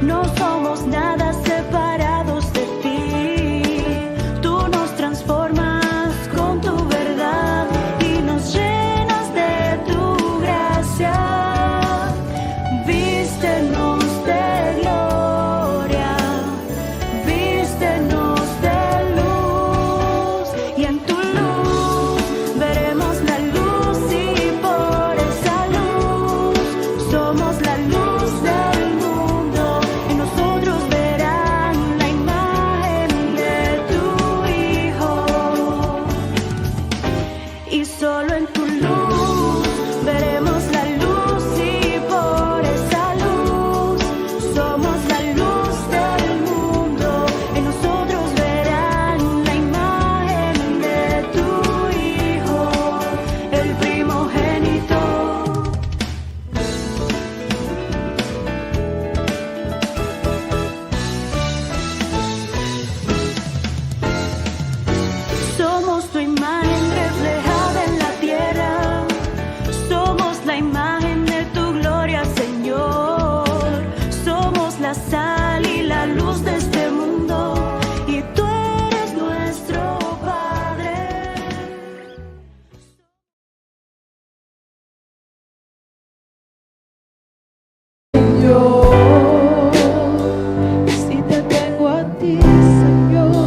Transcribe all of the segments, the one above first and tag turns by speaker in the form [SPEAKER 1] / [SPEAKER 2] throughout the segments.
[SPEAKER 1] No somos nada separados de ti. Tú nos transformas con tu verdad y nos llenas de tu gracia. Vístenos de gloria, vístenos de luz, y en tu luz veremos la luz, y por esa luz somos la luz del mundo, y nosotros verán la imagen de tu Hijo. Y solo en tu luz veremos la luz, y por esa luz somos la luz del mundo, y nosotros verán la imagen de tu Hijo, el primogénito. Somos tu imagen reflejada en la tierra, somos la imagen de tu gloria, Señor. Somos la sal y la luz de este mundo, y tú eres nuestro Padre.
[SPEAKER 2] Señor, si te tengo a ti, Señor,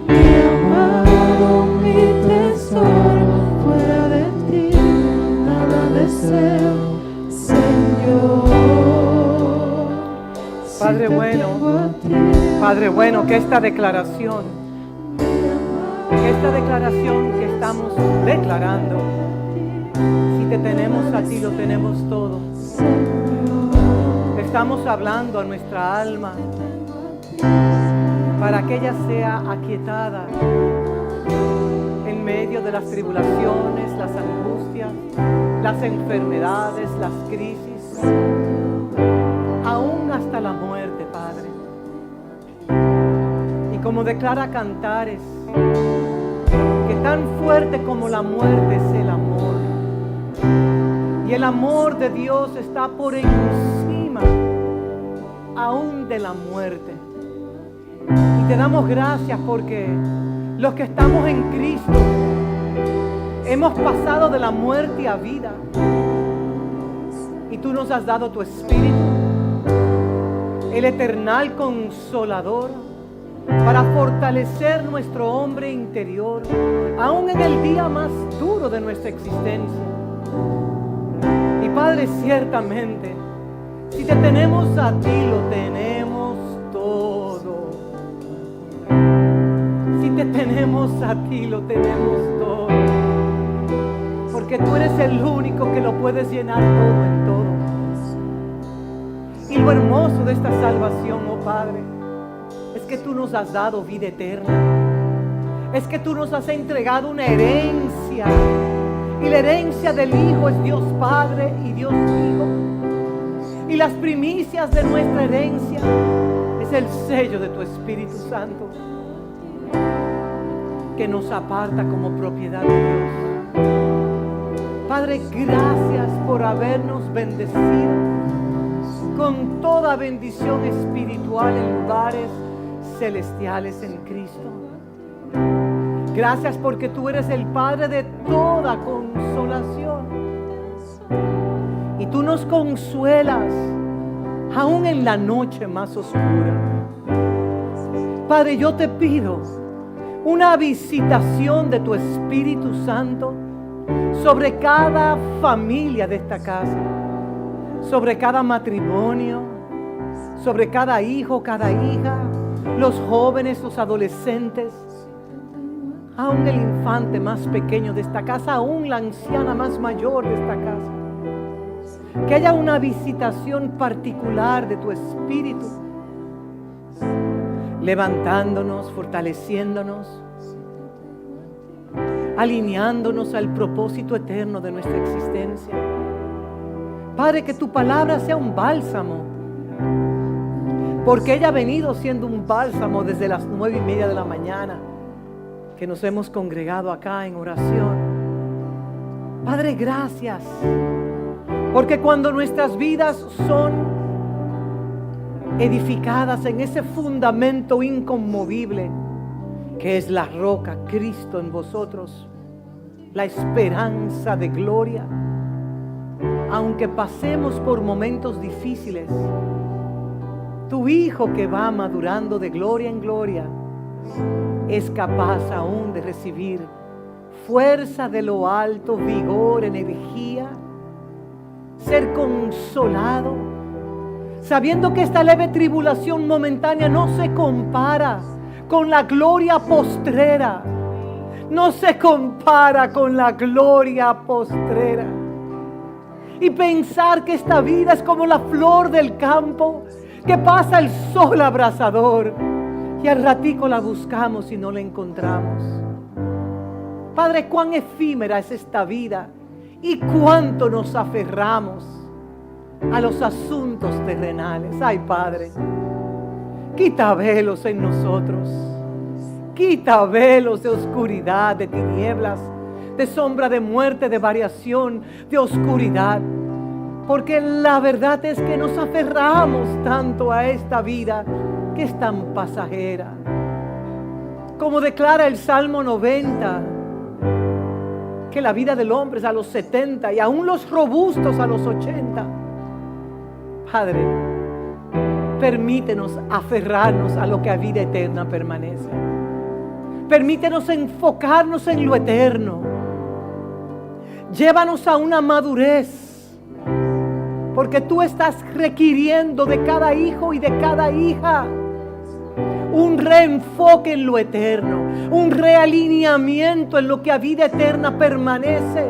[SPEAKER 2] mi amado, mi tesoro, fuera de ti nada deseo, Señor.
[SPEAKER 3] Padre bueno, Padre bueno, que esta declaración que estamos declarando, si te tenemos a ti, lo tenemos todo. Estamos hablando a nuestra alma para que ella sea aquietada en medio de las tribulaciones, las angustias, las enfermedades, las crisis, aún hasta la muerte, Padre. Y como declara Cantares, que tan fuerte como la muerte es el amor, y el amor de Dios está por encima aún de la muerte. Y te damos gracias porque los que estamos en Cristo hemos pasado de la muerte a vida, y tú nos has dado tu Espíritu, el eternal Consolador, para fortalecer nuestro hombre interior, aún en el día más duro de nuestra existencia. Y Padre, ciertamente, si te tenemos a ti, lo tenemos todo. Si te tenemos a ti, lo tenemos todo. Porque tú eres el único que lo puedes llenar todo en todo. Y lo hermoso de esta salvación, oh Padre, es que tú nos has dado vida eterna. Es que tú nos has entregado una herencia. Y la herencia del Hijo es Dios Padre y Dios Hijo. Y las primicias de nuestra herencia es el sello de tu Espíritu Santo, que nos aparta como propiedad de Dios. Padre, gracias por habernos bendecido con toda bendición espiritual en lugares celestiales en Cristo. Gracias porque tú eres el Padre de toda consolación. Y tú nos consuelas aún en la noche más oscura. Padre, yo te pido una visitación de tu Espíritu Santo sobre cada familia de esta casa, sobre cada matrimonio, sobre cada hijo, cada hija, los jóvenes, los adolescentes, aún el infante más pequeño de esta casa, aún la anciana más mayor de esta casa. Que haya una visitación particular de tu Espíritu, levantándonos, fortaleciéndonos, alineándonos al propósito eterno de nuestra existencia. Padre, que tu palabra sea un bálsamo, porque ella ha venido siendo un bálsamo desde las 9:30 de la mañana que nos hemos congregado acá en oración. Padre, gracias, porque cuando nuestras vidas son edificadas en ese fundamento inconmovible que es la roca, Cristo en vosotros, la esperanza de gloria. Aunque pasemos por momentos difíciles, tu Hijo que va madurando de gloria en gloria es capaz aún de recibir fuerza de lo alto, vigor, energía, ser consolado, sabiendo que esta leve tribulación momentánea no se compara con la gloria postrera. No se compara con la gloria postrera. Y pensar que esta vida es como la flor del campo, que pasa el sol abrasador y al ratico la buscamos y no la encontramos. Padre, cuán efímera es esta vida y cuánto nos aferramos a los asuntos terrenales. Ay, Padre, quita velos en nosotros. Quita velos de oscuridad, de tinieblas, de sombra, de muerte, de variación, de oscuridad. Porque la verdad es que nos aferramos tanto a esta vida que es tan pasajera. Como declara el Salmo 90, que la vida del hombre es a los 70 y aún los robustos a los 80. Padre, permítenos aferrarnos a lo que a vida eterna permanece. Permítenos enfocarnos en lo eterno. Llévanos a una madurez, porque tú estás requiriendo de cada hijo y de cada hija un reenfoque en lo eterno, un realineamiento en lo que a vida eterna permanece.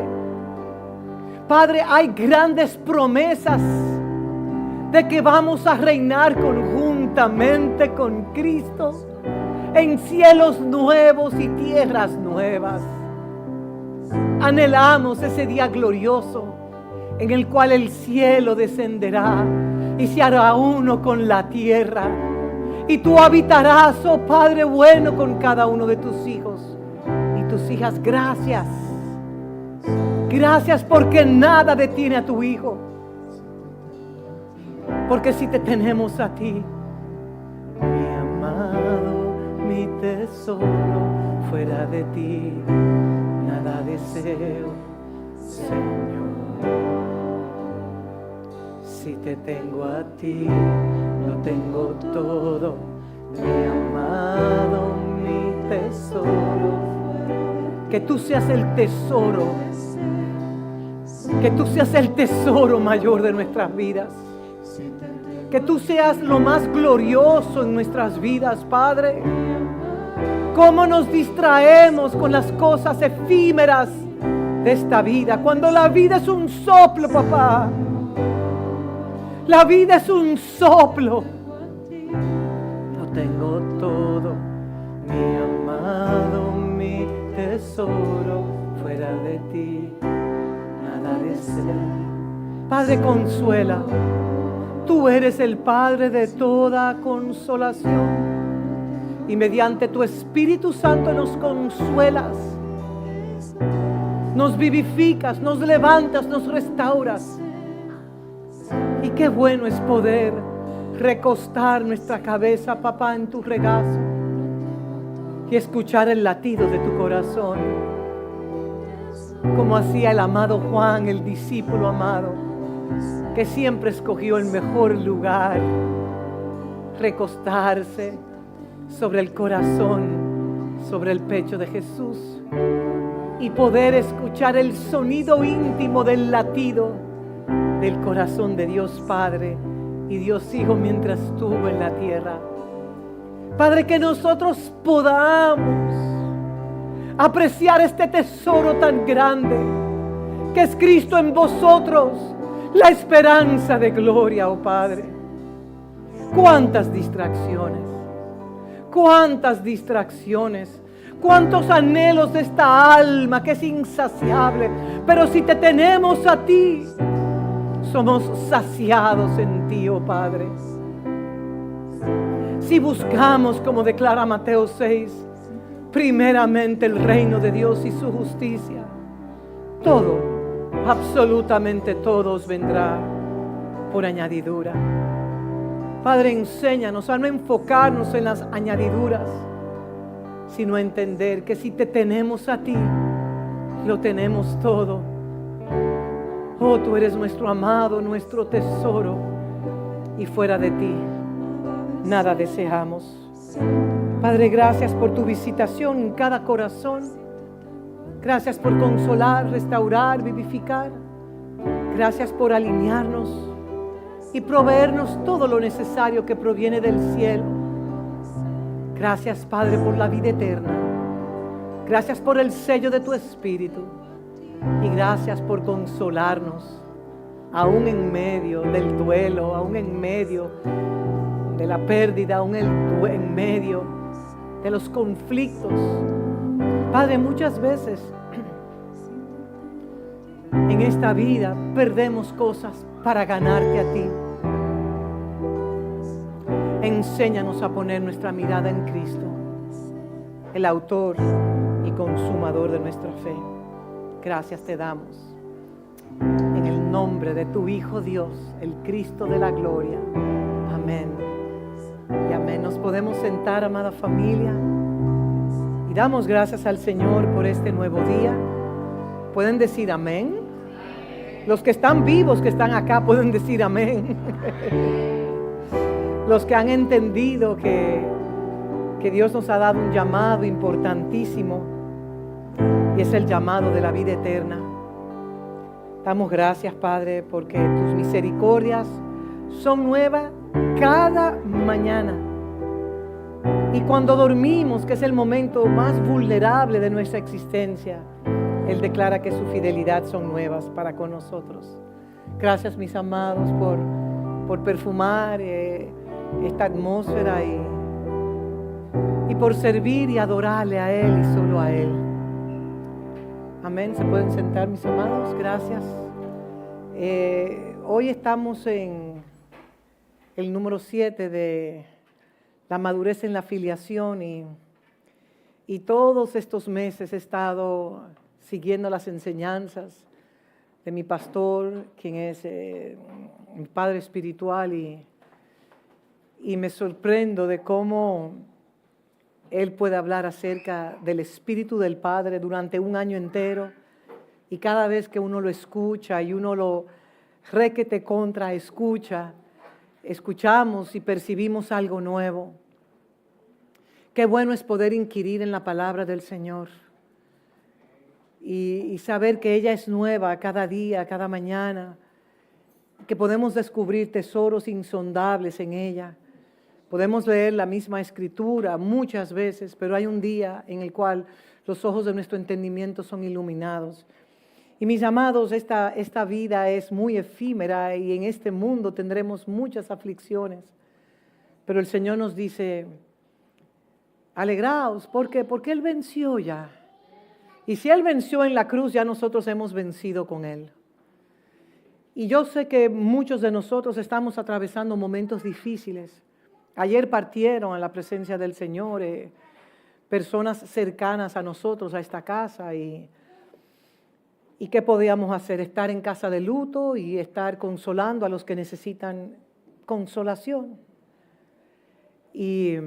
[SPEAKER 3] Padre, hay grandes promesas de que vamos a reinar conjuntamente con Cristo en cielos nuevos y tierras nuevas. Anhelamos ese día glorioso en el cual el cielo descenderá y se hará uno con la tierra. Y tú habitarás, oh Padre bueno, con cada uno de tus hijos y tus hijas. Gracias. Gracias porque nada detiene a tu Hijo. Porque si te tenemos a ti, mi amado, mi tesoro, fuera de ti nada deseo, Señor. Si te tengo a ti, lo tengo todo, mi amado, mi tesoro. Que tú seas el tesoro, que tú seas el tesoro mayor de nuestras vidas. Que tú seas lo más glorioso en nuestras vidas, Padre. Cómo nos distraemos con las cosas efímeras de esta vida, cuando la vida es un soplo, papá. La vida es un soplo. Lo tengo todo, mi amado, mi tesoro, fuera de ti nada deseo. Padre, consuela. Tú eres el Padre de toda consolación y mediante tu Espíritu Santo nos consuelas, nos vivificas, nos levantas, nos restauras. Y qué bueno es poder recostar nuestra cabeza, papá, en tu regazo y escuchar el latido de tu corazón, como hacía el amado Juan, el discípulo amado, que siempre escogió el mejor lugar, recostarse sobre el corazón, sobre el pecho de Jesús y poder escuchar el sonido íntimo del latido del corazón de Dios Padre y Dios Hijo mientras estuvo en la tierra. Padre, que nosotros podamos apreciar este tesoro tan grande que es Cristo en vosotros, la esperanza de gloria, oh Padre. Cuántas distracciones, cuántos anhelos de esta alma que es insaciable, pero si te tenemos a ti, somos saciados en ti, oh Padre. Si buscamos, como declara Mateo 6, primeramente el reino de Dios y su justicia, todo, absolutamente todo os vendrá por añadidura. Padre, enséñanos a no enfocarnos en las añadiduras, sino a entender que si te tenemos a ti, lo tenemos todo. Oh, tú eres nuestro amado, nuestro tesoro, y fuera de ti nada deseamos. Padre, gracias por tu visitación en cada corazón. Gracias por consolar, restaurar, vivificar. Gracias por alinearnos y proveernos todo lo necesario que proviene del cielo. Gracias, Padre, por la vida eterna. Gracias por el sello de tu Espíritu. Y gracias por consolarnos, aún en medio del duelo, aún en medio de la pérdida, aún en medio de los conflictos. Padre, muchas veces en esta vida perdemos cosas para ganarte a ti. Enséñanos a poner nuestra mirada en Cristo, el autor y consumador de nuestra fe. Gracias te damos en el nombre de tu Hijo Dios, el Cristo de la gloria. Amén y amén. Nos podemos sentar, amada familia, y damos gracias al Señor por este nuevo día. ¿Pueden decir amén? Los que están vivos, que están acá, pueden decir amén. Los que han entendido que Dios nos ha dado un llamado importantísimo, y es el llamado de la vida eterna. Damos gracias, Padre, porque tus misericordias son nuevas cada mañana. Y cuando dormimos, que es el momento más vulnerable de nuestra existencia, Él declara que su fidelidad son nuevas para con nosotros. Gracias, mis amados, por perfumar esta atmósfera y por servir y adorarle a Él y solo a Él. Amén. ¿Se pueden sentar, mis amados? Gracias. Hoy estamos en el número 7 de la madurez en la filiación, y todos estos meses he estado siguiendo las enseñanzas de mi pastor, quien es mi padre espiritual, y me sorprendo de cómo Él puede hablar acerca del Espíritu del Padre durante un año entero, y cada vez que uno lo escucha y uno lo requete contra escuchamos y percibimos algo nuevo. Qué bueno es poder inquirir en la palabra del Señor y saber que ella es nueva cada día, cada mañana, que podemos descubrir tesoros insondables en ella. Podemos leer la misma escritura muchas veces, pero hay un día en el cual los ojos de nuestro entendimiento son iluminados. Y mis amados, esta vida es muy efímera, y en este mundo tendremos muchas aflicciones. Pero el Señor nos dice, alegraos, porque Él venció ya. Y si Él venció en la cruz, ya nosotros hemos vencido con Él. Y yo sé que muchos de nosotros estamos atravesando momentos difíciles. Ayer partieron a la presencia del Señor personas cercanas a nosotros, a esta casa, y ¿qué podíamos hacer? Estar en casa de luto y estar consolando a los que necesitan consolación. Y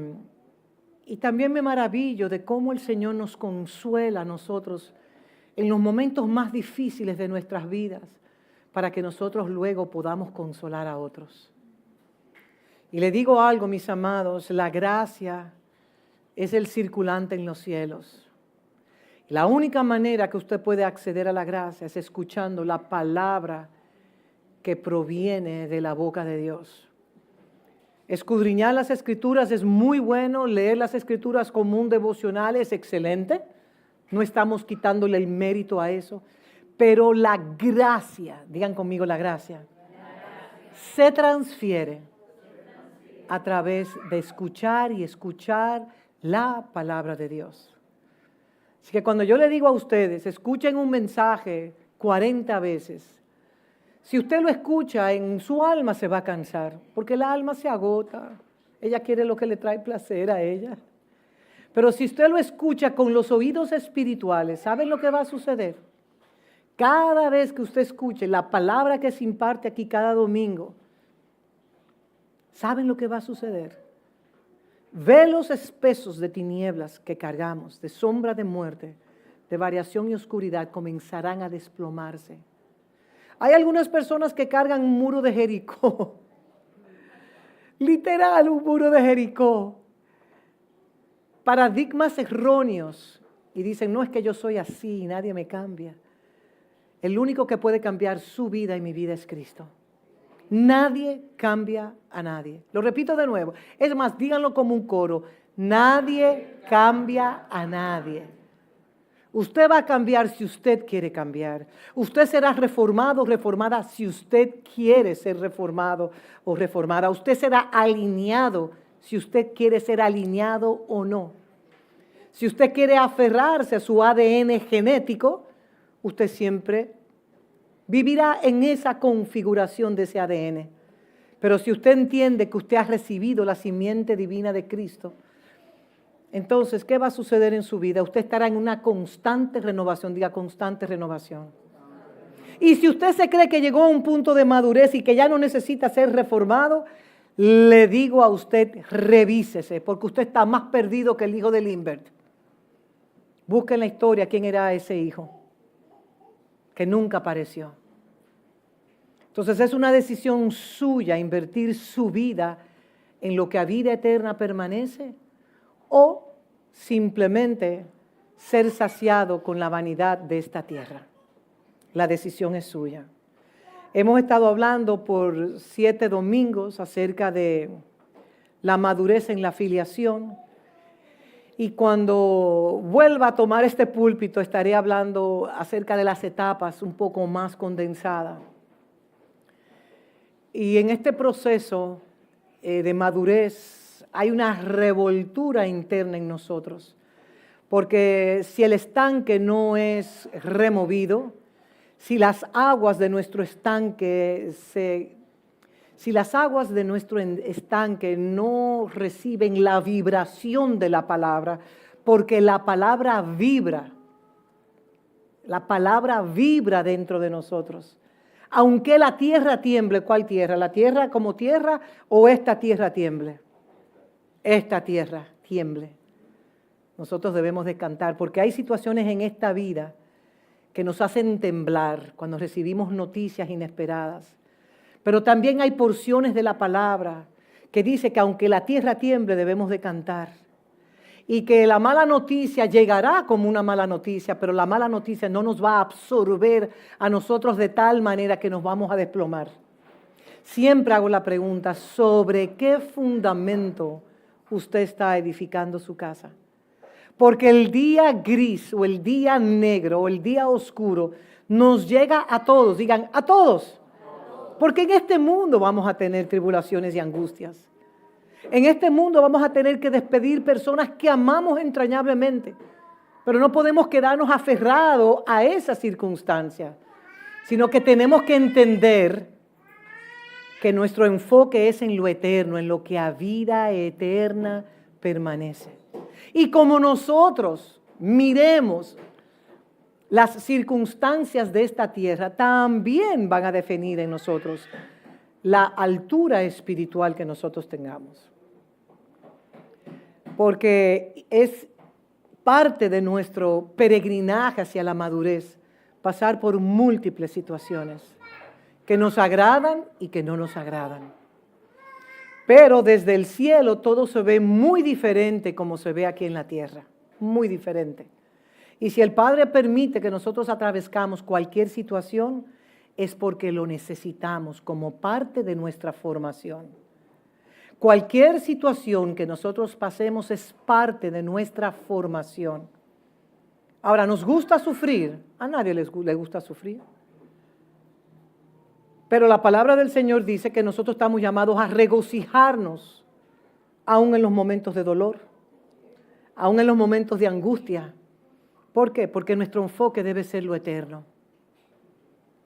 [SPEAKER 3] también me maravillo de cómo el Señor nos consuela a nosotros en los momentos más difíciles de nuestras vidas, para que nosotros luego podamos consolar a otros. Y le digo algo, mis amados, la gracia es el circulante en los cielos. La única manera que usted puede acceder a la gracia es escuchando la palabra que proviene de la boca de Dios. Escudriñar las Escrituras es muy bueno, leer las Escrituras como un devocional es excelente, no estamos quitándole el mérito a eso, pero la gracia, digan conmigo la gracia, se transfiere a través de escuchar y escuchar la palabra de Dios. Así que cuando yo le digo a ustedes, escuchen un mensaje 40 veces, si usted lo escucha, en su alma se va a cansar, porque la alma se agota. Ella quiere lo que le trae placer a ella. Pero si usted lo escucha con los oídos espirituales, ¿saben lo que va a suceder? Cada vez que usted escuche la palabra que se imparte aquí cada domingo, ¿Saben lo que va a suceder? Velos espesos de tinieblas que cargamos, de sombra de muerte, de variación y oscuridad, comenzarán a desplomarse. Hay algunas personas que cargan un muro de Jericó. Literal, un muro de Jericó. Paradigmas erróneos. Y dicen, no es que yo soy así y nadie me cambia. El único que puede cambiar su vida y mi vida es Cristo. Nadie cambia a nadie. Lo repito de nuevo. Es más, díganlo como un coro. Nadie cambia a nadie. Usted va a cambiar si usted quiere cambiar. Usted será reformado o reformada si usted quiere ser reformado o reformada. Usted será alineado si usted quiere ser alineado o no. Si usted quiere aferrarse a su ADN genético, usted siempre vivirá en esa configuración de ese ADN. Pero si usted entiende que usted ha recibido la simiente divina de Cristo, entonces, ¿qué va a suceder en su vida? Usted estará en una constante renovación, diga constante renovación. Y si usted se cree que llegó a un punto de madurez y que ya no necesita ser reformado, le digo a usted, revísese, porque usted está más perdido que el hijo de Limbert. Busque en la historia quién era ese hijo, que nunca apareció. Entonces es una decisión suya invertir su vida en lo que a vida eterna permanece o simplemente ser saciado con la vanidad de esta tierra. La decisión es suya. Hemos estado hablando por 7 domingos acerca de la madurez en la filiación. Y cuando vuelva a tomar este púlpito estaré hablando acerca de las etapas un poco más condensadas. Y en este proceso de madurez hay una revoltura interna en nosotros. Porque si el estanque no es removido, si las aguas de nuestro estanque no reciben la vibración de la palabra, porque la palabra vibra dentro de nosotros. Aunque la tierra tiemble, ¿cuál tierra? ¿La tierra como tierra o esta tierra tiemble? Esta tierra tiemble. Nosotros debemos de cantar, porque hay situaciones en esta vida que nos hacen temblar cuando recibimos noticias inesperadas. Pero también hay porciones de la palabra que dice que aunque la tierra tiemble debemos de cantar. Y que la mala noticia llegará como una mala noticia, pero la mala noticia no nos va a absorber a nosotros de tal manera que nos vamos a desplomar. Siempre hago la pregunta, ¿sobre qué fundamento usted está edificando su casa? Porque el día gris o el día negro o el día oscuro nos llega a todos, digan a todos. Porque en este mundo vamos a tener tribulaciones y angustias. En este mundo vamos a tener que despedir personas que amamos entrañablemente. Pero no podemos quedarnos aferrados a esa circunstancia, sino que tenemos que entender que nuestro enfoque es en lo eterno, en lo que a vida eterna permanece. Y como nosotros miremos las circunstancias de esta tierra, también van a definir en nosotros la altura espiritual que nosotros tengamos. Porque es parte de nuestro peregrinaje hacia la madurez, pasar por múltiples situaciones que nos agradan y que no nos agradan. Pero desde el cielo todo se ve muy diferente como se ve aquí en la tierra, muy diferente. Y si el Padre permite que nosotros atravescamos cualquier situación, es porque lo necesitamos como parte de nuestra formación. Cualquier situación que nosotros pasemos es parte de nuestra formación. Ahora, ¿nos gusta sufrir? A nadie le gusta sufrir. Pero la palabra del Señor dice que nosotros estamos llamados a regocijarnos, aún en los momentos de dolor, aún en los momentos de angustia. ¿Por qué? Porque nuestro enfoque debe ser lo eterno.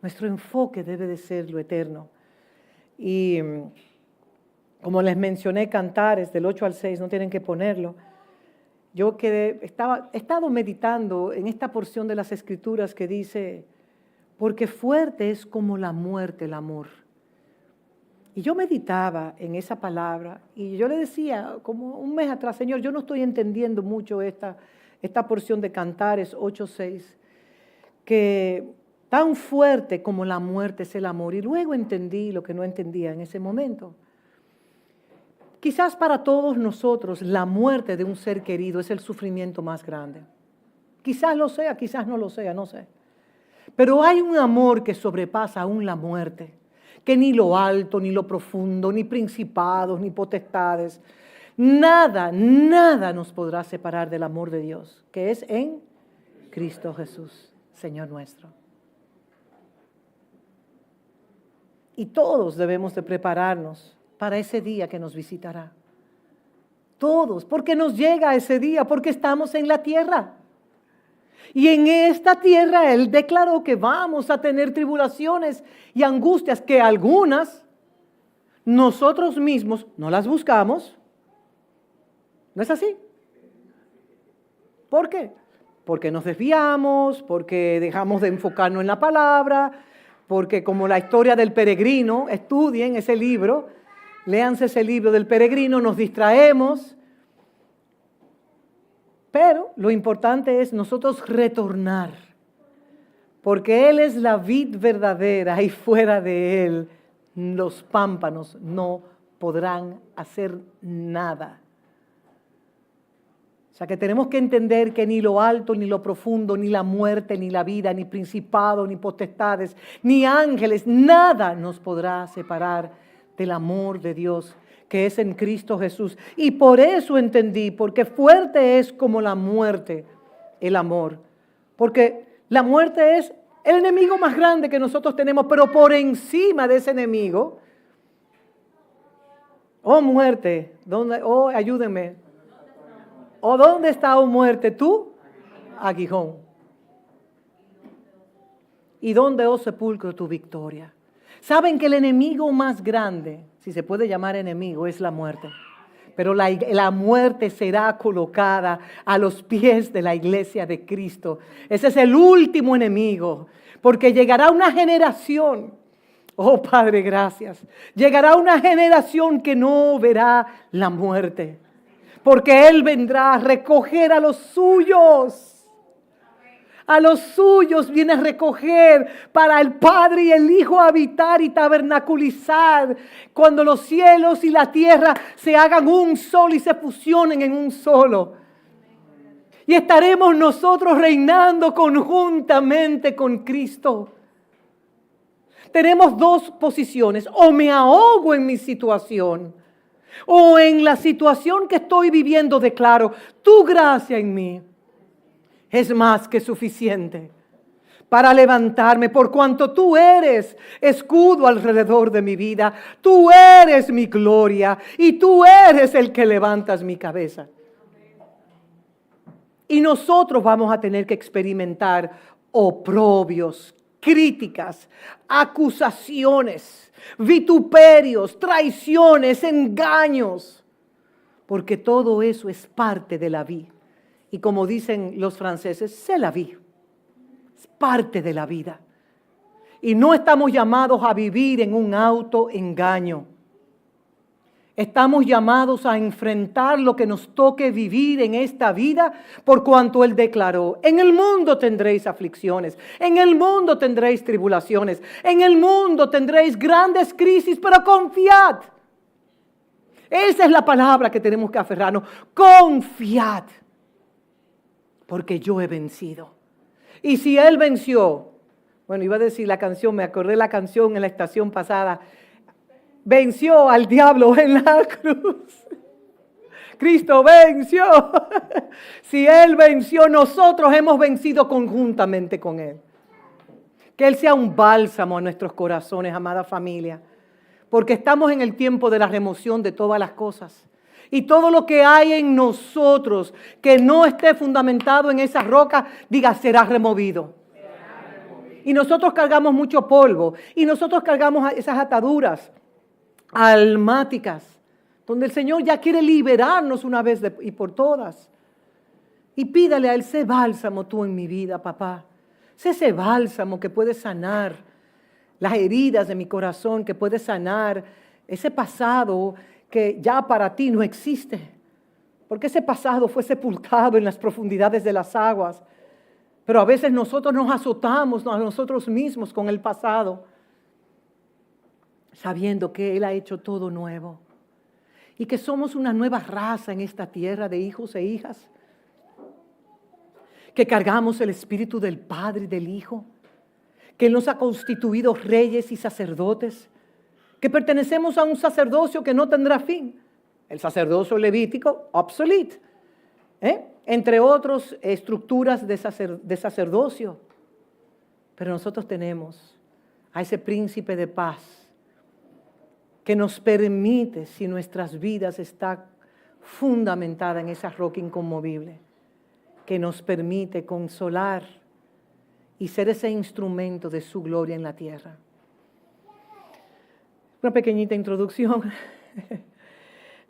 [SPEAKER 3] Nuestro enfoque debe de ser lo eterno. Y como les mencioné, Cantares del 8 al 6, no tienen que ponerlo. Yo he estado meditando en esta porción de las Escrituras que dice, porque fuerte es como la muerte el amor. Y yo meditaba en esa palabra y yo le decía, como un mes atrás, Señor, yo no estoy entendiendo mucho esta porción de Cantares 8:6, que tan fuerte como la muerte es el amor. Y luego entendí lo que no entendía en ese momento. Quizás para todos nosotros la muerte de un ser querido es el sufrimiento más grande. Quizás lo sea, quizás no lo sea, no sé. Pero hay un amor que sobrepasa aún la muerte, que ni lo alto, ni lo profundo, ni principados, ni potestades, nada nos podrá separar del amor de Dios, que es en Cristo Jesús, Señor nuestro. Y todos debemos de prepararnos para ese día que nos visitará. Todos, porque nos llega ese día, porque estamos en la tierra. Y en esta tierra Él declaró que vamos a tener tribulaciones y angustias, que algunas nosotros mismos no las buscamos. ¿No es así? ¿Por qué? Porque nos desviamos, porque dejamos de enfocarnos en la palabra, porque como la historia del peregrino, estudien ese libro, léanse ese libro del peregrino, nos distraemos. Pero lo importante es nosotros retornar, porque Él es la vid verdadera y fuera de Él los pámpanos no podrán hacer nada. O sea que tenemos que entender que ni lo alto, ni lo profundo, ni la muerte, ni la vida, ni principado, ni potestades, ni ángeles, nada nos podrá separar del amor de Dios que es en Cristo Jesús. Y por eso entendí, porque fuerte es como la muerte, el amor. Porque la muerte es el enemigo más grande que nosotros tenemos, pero por encima de ese enemigo, oh muerte, ¿dónde? Oh, ayúdenme. ¿O dónde está, oh muerte, tú? Aguijón. ¿Y dónde, oh sepulcro, tu victoria? Saben que el enemigo más grande, si se puede llamar enemigo, es la muerte. Pero la muerte será colocada a los pies de la iglesia de Cristo. Ese es el último enemigo, porque llegará una generación, oh Padre, gracias, llegará una generación que no verá la muerte, porque Él vendrá a recoger a los suyos. A los suyos viene a recoger para el Padre y el Hijo habitar y tabernaculizar. Cuando los cielos y la tierra se hagan un solo y se fusionen en un solo. Y estaremos nosotros reinando conjuntamente con Cristo. Tenemos dos posiciones. O me ahogo en mi situación, o en la situación que estoy viviendo declaro, tu gracia en mí es más que suficiente para levantarme, por cuanto tú eres escudo alrededor de mi vida. Tú eres mi gloria y tú eres el que levantas mi cabeza. Y nosotros vamos a tener que experimentar oprobios, críticas, acusaciones, vituperios, traiciones, engaños, porque todo eso es parte de la vida. Y como dicen los franceses, c'est la vie. Es parte de la vida. Y no estamos llamados a vivir en un autoengaño. Estamos llamados a enfrentar lo que nos toque vivir en esta vida, por cuanto Él declaró: en el mundo tendréis aflicciones, en el mundo tendréis tribulaciones, en el mundo tendréis grandes crisis, pero confiad. Esa es la palabra que tenemos que aferrarnos. Confiad. Porque yo he vencido. Y si Él venció, bueno, iba a decir la canción, me acordé la canción en la estación pasada, venció al diablo en la cruz. Cristo venció. Si Él venció, nosotros hemos vencido conjuntamente con Él. Que Él sea un bálsamo a nuestros corazones, amada familia, porque estamos en el tiempo de la remoción de todas las cosas. Y todo lo que hay en nosotros que no esté fundamentado en esa roca, diga, será removido. Y nosotros cargamos mucho polvo. Y nosotros cargamos esas ataduras almáticas, donde el Señor ya quiere liberarnos una vez y por todas. Y pídale a Él: sé bálsamo tú en mi vida, papá. Sé ese bálsamo que puede sanar las heridas de mi corazón, que puede sanar ese pasado que ya para ti no existe, porque ese pasado fue sepultado en las profundidades de las aguas. Pero a veces nosotros nos azotamos a nosotros mismos con el pasado, sabiendo que Él ha hecho todo nuevo y que somos una nueva raza en esta tierra de hijos e hijas, que cargamos el espíritu del Padre y del Hijo, que Él nos ha constituido reyes y sacerdotes, que pertenecemos a un sacerdocio que no tendrá fin, el sacerdocio levítico, obsoleto, entre otras estructuras de sacerdocio. Pero nosotros tenemos a ese príncipe de paz que nos permite, si nuestras vidas están fundamentadas en esa roca inconmovible, que nos permite consolar y ser ese instrumento de su gloria en la tierra. Una pequeñita introducción.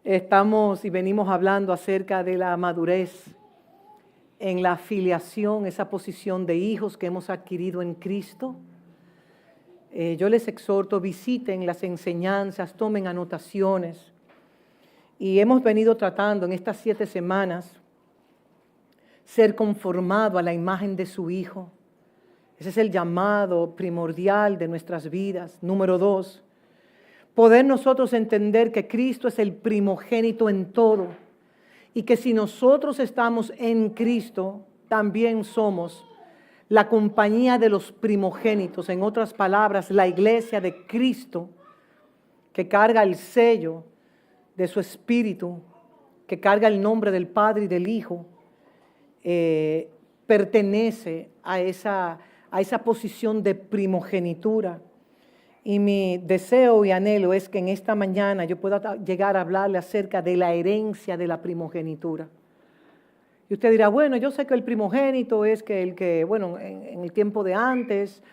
[SPEAKER 3] Estamos y venimos hablando acerca de la madurez en la filiación, esa posición de hijos que hemos adquirido en Cristo. Yo les exhorto, visiten las enseñanzas, tomen anotaciones. Y hemos venido tratando en estas 7 semanas ser conformado a la imagen de su Hijo. Ese es el llamado primordial de nuestras vidas. Número 2, poder nosotros entender que Cristo es el primogénito en todo y que si nosotros estamos en Cristo, también somos la compañía de los primogénitos. En otras palabras, la iglesia de Cristo que carga el sello de su Espíritu, que carga el nombre del Padre y del Hijo, pertenece a esa posición de primogenitura. Y mi deseo y anhelo es que en esta mañana yo pueda llegar a hablarle acerca de la herencia de la primogenitura. Y usted dirá, bueno, yo sé que el primogénito es en el tiempo de antes,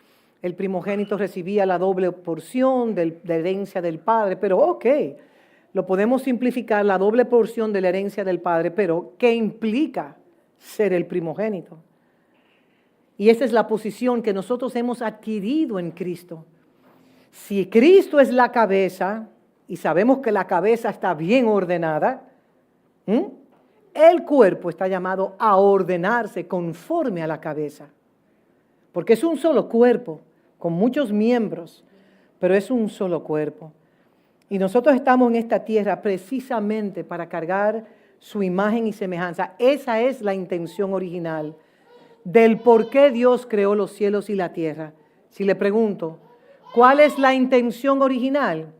[SPEAKER 3] el primogénito recibía la doble porción de la herencia del padre, pero ok, lo podemos simplificar, la doble porción de la herencia del padre, pero ¿qué implica ser el primogénito? Y esa es la posición que nosotros hemos adquirido en Cristo. Si Cristo es la cabeza, y sabemos que la cabeza está bien ordenada, el cuerpo está llamado a ordenarse conforme a la cabeza. Porque es un solo cuerpo, con muchos miembros, pero es un solo cuerpo. Y nosotros estamos en esta tierra precisamente para cargar su imagen y semejanza. Esa es la intención original del por qué Dios creó los cielos y la tierra. Si le pregunto, ¿cuál es la intención original?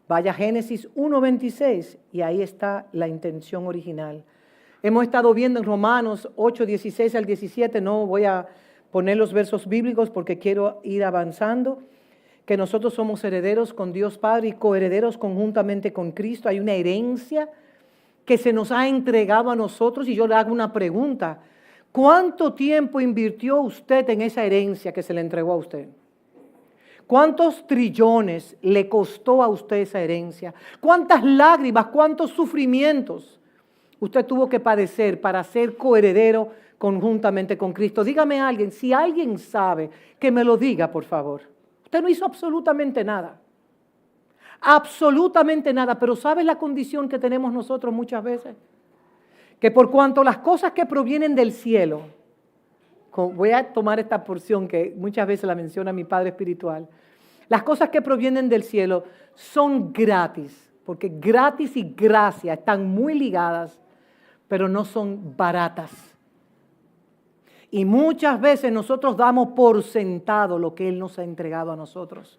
[SPEAKER 3] Vaya a Génesis 1:26 y ahí está la intención original. Hemos estado viendo en Romanos 8:16 al 17, no voy a poner los versos bíblicos porque quiero ir avanzando, que nosotros somos herederos con Dios Padre y coherederos conjuntamente con Cristo. Hay una herencia que se nos ha entregado a nosotros y yo le hago una pregunta. ¿Cuánto tiempo invirtió usted en esa herencia que se le entregó a usted? ¿Cuántos trillones le costó a usted esa herencia? ¿Cuántas lágrimas, cuántos sufrimientos usted tuvo que padecer para ser coheredero conjuntamente con Cristo? Dígame a alguien, si alguien sabe, que me lo diga, por favor. Usted no hizo absolutamente nada. Absolutamente nada. Pero ¿sabe la condición que tenemos nosotros muchas veces? Que por cuanto las cosas que provienen del cielo, voy a tomar esta porción que muchas veces la menciona mi padre espiritual, las cosas que provienen del cielo son gratis, porque gratis y gracia están muy ligadas, pero no son baratas. Y muchas veces nosotros damos por sentado lo que Él nos ha entregado a nosotros.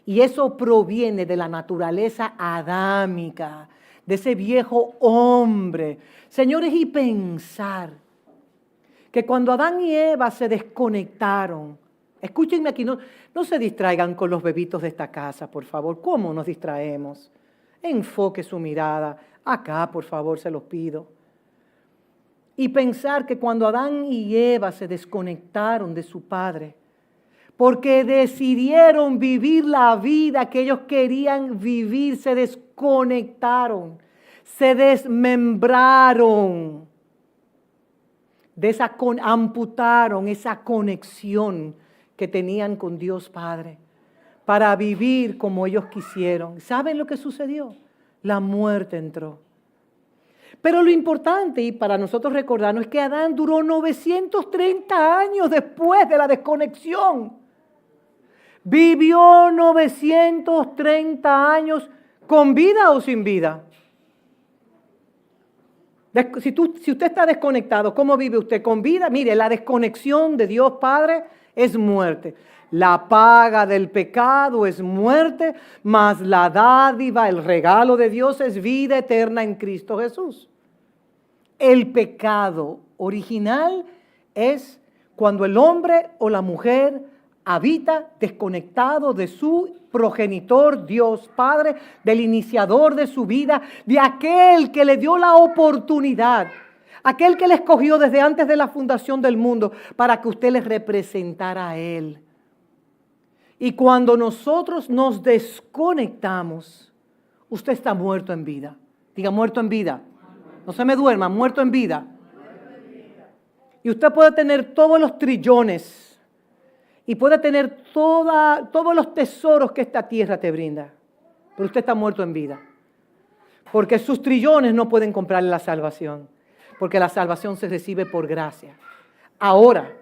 [SPEAKER 3] Y eso proviene de la naturaleza adámica, de ese viejo hombre. Señores, y pensar que cuando Adán y Eva se desconectaron, escúchenme aquí, no se distraigan con los bebitos de esta casa, por favor. ¿Cómo nos distraemos? Enfoque su mirada acá, por favor, se los pido. Y pensar que cuando Adán y Eva se desconectaron de su padre, porque decidieron vivir la vida que ellos querían vivir, se desconectaron, se desmembraron, amputaron esa conexión que tenían con Dios Padre, para vivir como ellos quisieron. ¿Saben lo que sucedió? La muerte entró. Pero lo importante, y para nosotros recordarnos, es que Adán duró 930 años después de la desconexión. Vivió 930 años con vida o sin vida. Si usted está desconectado, ¿cómo vive usted? ¿Con vida? Mire, la desconexión de Dios Padre es muerte. La paga del pecado es muerte, mas la dádiva, el regalo de Dios es vida eterna en Cristo Jesús. El pecado original es cuando el hombre o la mujer habita desconectado de su progenitor, Dios Padre, del iniciador de su vida, de aquel que le dio la oportunidad, aquel que le escogió desde antes de la fundación del mundo para que usted le representara a Él. Y cuando nosotros nos desconectamos, usted está muerto en vida. Diga, muerto en vida. No se me duerma, muerto en vida. Y usted puede tener todos los trillones y puede tener todos los tesoros que esta tierra te brinda, pero usted está muerto en vida. Porque sus trillones no pueden comprarle la salvación, porque la salvación se recibe por gracia. Ahora,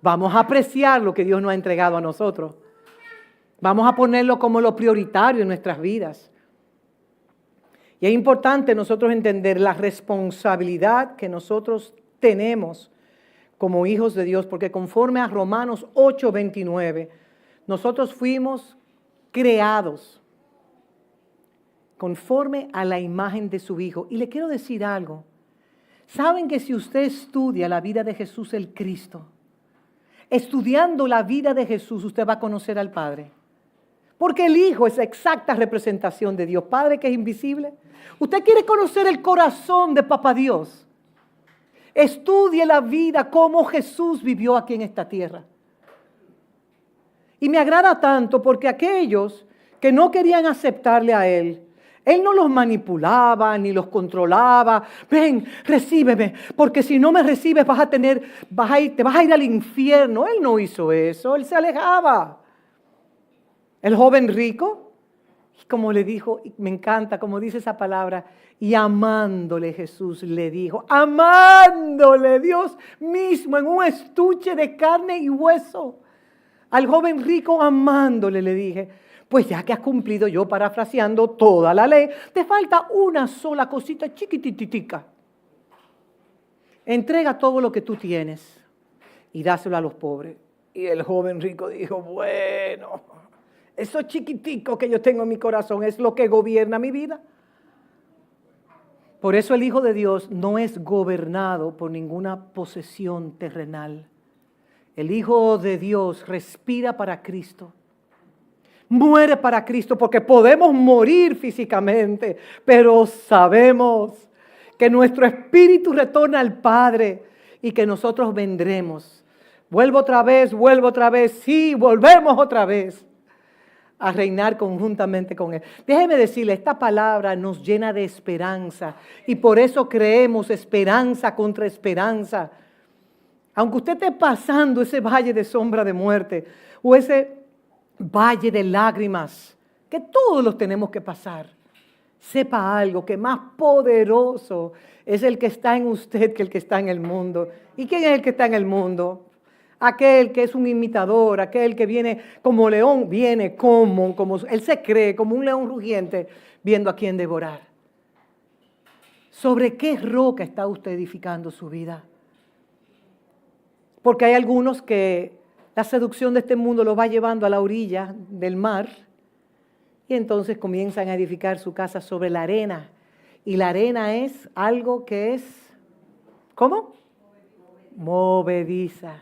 [SPEAKER 3] vamos a apreciar lo que Dios nos ha entregado a nosotros. Vamos a ponerlo como lo prioritario en nuestras vidas. Y es importante nosotros entender la responsabilidad que nosotros tenemos como hijos de Dios, porque conforme a Romanos 8:29, nosotros fuimos creados conforme a la imagen de su Hijo. Y le quiero decir algo. ¿Saben que si usted estudia la vida de Jesús el Cristo, estudiando la vida de Jesús, usted va a conocer al Padre? Porque el Hijo es la exacta representación de Dios Padre, que es invisible. Usted quiere conocer el corazón de Papá Dios. Estudie la vida, cómo Jesús vivió aquí en esta tierra. Y me agrada tanto porque aquellos que no querían aceptarle a Él no los manipulaba ni los controlaba. Ven, recíbeme, porque si no me recibes te vas a ir al infierno. Él no hizo eso, Él se alejaba. El joven rico, como le dijo, me encanta como dice esa palabra, y amándole Jesús le dijo, amándole Dios mismo en un estuche de carne y hueso. Al joven rico amándole le dije, pues ya que has cumplido, yo parafraseando, toda la ley, te falta una sola cosita chiquititica. Entrega todo lo que tú tienes y dáselo a los pobres. Y el joven rico dijo, bueno, eso chiquitico que yo tengo en mi corazón es lo que gobierna mi vida. Por eso el Hijo de Dios no es gobernado por ninguna posesión terrenal. El Hijo de Dios respira para Cristo. Muere para Cristo porque podemos morir físicamente, pero sabemos que nuestro espíritu retorna al Padre y que nosotros vendremos. Vuelvo otra vez, sí, volvemos otra vez a reinar conjuntamente con Él. Déjeme decirle, esta palabra nos llena de esperanza y por eso creemos esperanza contra esperanza. Aunque usted esté pasando ese valle de sombra de muerte o ese valle de lágrimas, que todos los tenemos que pasar, sepa algo, que más poderoso es el que está en usted que el que está en el mundo. ¿Y quién es el que está en el mundo? Aquel que es un imitador, aquel que viene como león, viene como él se cree, como un león rugiente, viendo a quién devorar. ¿Sobre qué roca está usted edificando su vida? Porque hay algunos que la seducción de este mundo los va llevando a la orilla del mar y entonces comienzan a edificar su casa sobre la arena. Y la arena es algo que es, ¿cómo? Movediza.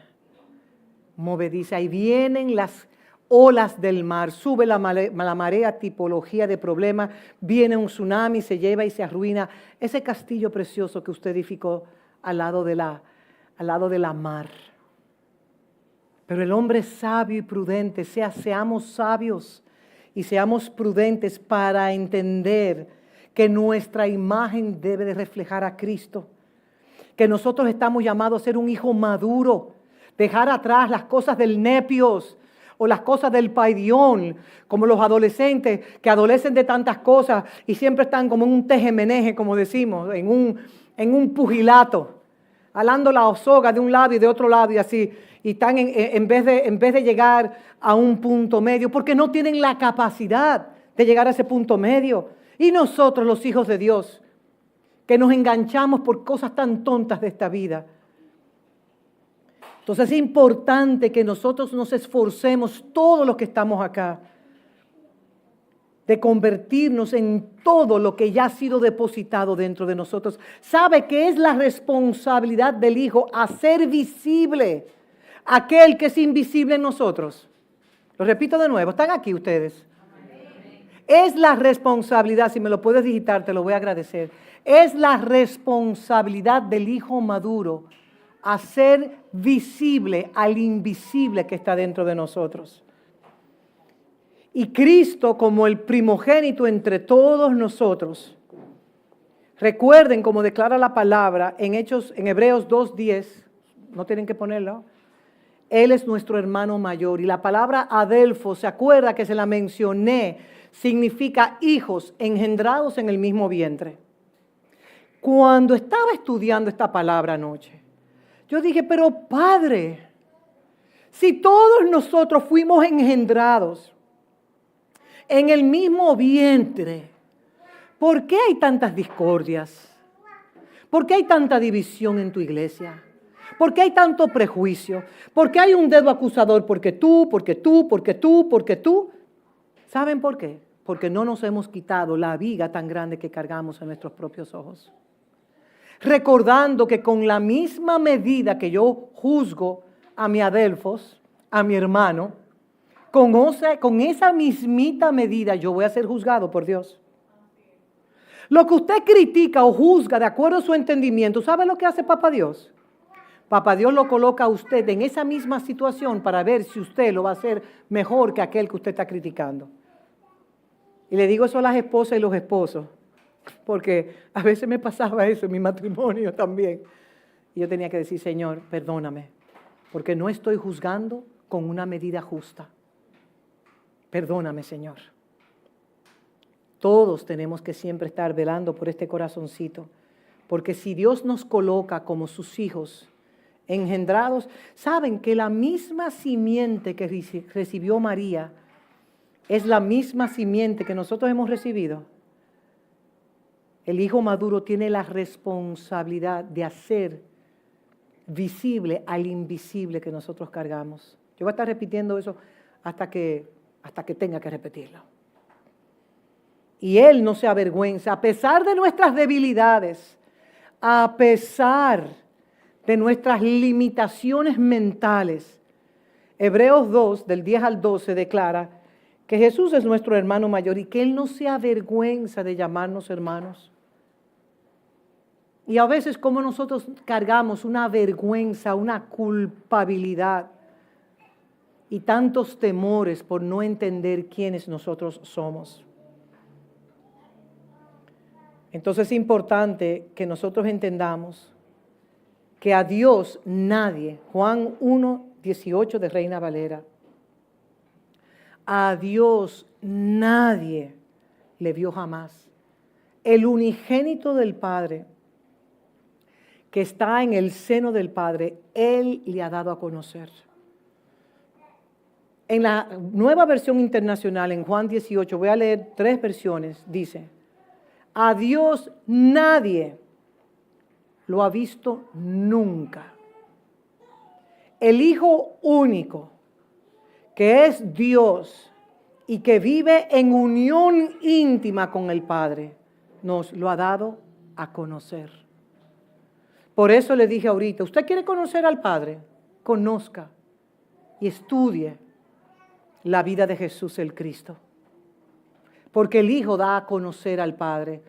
[SPEAKER 3] Y vienen las olas del mar, sube la marea, tipología de problema, viene un tsunami, se lleva y se arruina ese castillo precioso que usted edificó al lado de la mar. Pero el hombre sabio y prudente, seamos sabios y seamos prudentes para entender que nuestra imagen debe de reflejar a Cristo. Que nosotros estamos llamados a ser un hijo maduro, dejar atrás las cosas del nepios. o las cosas del paidión, como los adolescentes que adolecen de tantas cosas y siempre están como en un tejemeneje, como decimos, en un pugilato, alando la soga de un lado y de otro lado y así, y están en vez de llegar a un punto medio, porque no tienen la capacidad de llegar a ese punto medio. Y nosotros, los hijos de Dios, que nos enganchamos por cosas tan tontas de esta vida. Entonces es importante que nosotros nos esforcemos, todos los que estamos acá, de convertirnos en todo lo que ya ha sido depositado dentro de nosotros. ¿Sabe qué es la responsabilidad del Hijo? Hacer visible aquel que es invisible en nosotros. Lo repito de nuevo, están aquí ustedes. Es la responsabilidad, si me lo puedes digitar, te lo voy a agradecer. Es la responsabilidad del Hijo maduro hacer visible al invisible que está dentro de nosotros. Y Cristo, como el primogénito entre todos nosotros, recuerden como declara la palabra en Hebreos 2:10, no tienen que ponerlo. Él es nuestro hermano mayor. Y la palabra adelfo, ¿se acuerda que se la mencioné? Significa hijos engendrados en el mismo vientre. Cuando estaba estudiando esta palabra anoche, yo dije, pero Padre, si todos nosotros fuimos engendrados en el mismo vientre, ¿por qué hay tantas discordias? ¿Por qué hay tanta división en tu iglesia? ¿Por qué hay tanto prejuicio? ¿Por qué hay un dedo acusador? Porque tú. ¿Saben por qué? Porque no nos hemos quitado la viga tan grande que cargamos en nuestros propios ojos. Recordando que con la misma medida que yo juzgo a mi adelfos, a mi hermano, con esa mismita medida yo voy a ser juzgado por Dios. Lo que usted critica o juzga de acuerdo a su entendimiento, ¿sabe lo que hace Papá Dios? Papá Dios lo coloca a usted en esa misma situación para ver si usted lo va a hacer mejor que aquel que usted está criticando. Y le digo eso a las esposas y los esposos, porque a veces me pasaba eso en mi matrimonio también. Y yo tenía que decir, Señor, perdóname, porque no estoy juzgando con una medida justa. Perdóname, Señor. Todos tenemos que siempre estar velando por este corazoncito, porque si Dios nos coloca como sus hijos engendrados, saben que la misma simiente que recibió María es la misma simiente que nosotros hemos recibido. El Hijo maduro tiene la responsabilidad de hacer visible al invisible que nosotros cargamos. Yo voy a estar repitiendo eso hasta que tenga que repetirlo. Y Él no se avergüenza, a pesar de nuestras debilidades, a pesar de nuestras limitaciones mentales. Hebreos 2, del 10 al 12, declara que Jesús es nuestro hermano mayor y que Él no se avergüenza de llamarnos hermanos. Y a veces como nosotros cargamos una vergüenza, una culpabilidad y tantos temores por no entender quiénes nosotros somos. Entonces es importante que nosotros entendamos que a Dios nadie, Juan 1:18 de Reina Valera, a Dios nadie le vio jamás. El unigénito del Padre, que está en el seno del Padre, Él le ha dado a conocer. En la Nueva Versión Internacional, en Juan 18, voy a leer 3 versiones, dice, a Dios nadie lo ha visto nunca. El Hijo único, que es Dios y que vive en unión íntima con el Padre, nos lo ha dado a conocer. Por eso le dije ahorita, ¿usted quiere conocer al Padre? Conozca y estudie la vida de Jesús el Cristo. Porque el Hijo da a conocer al Padre.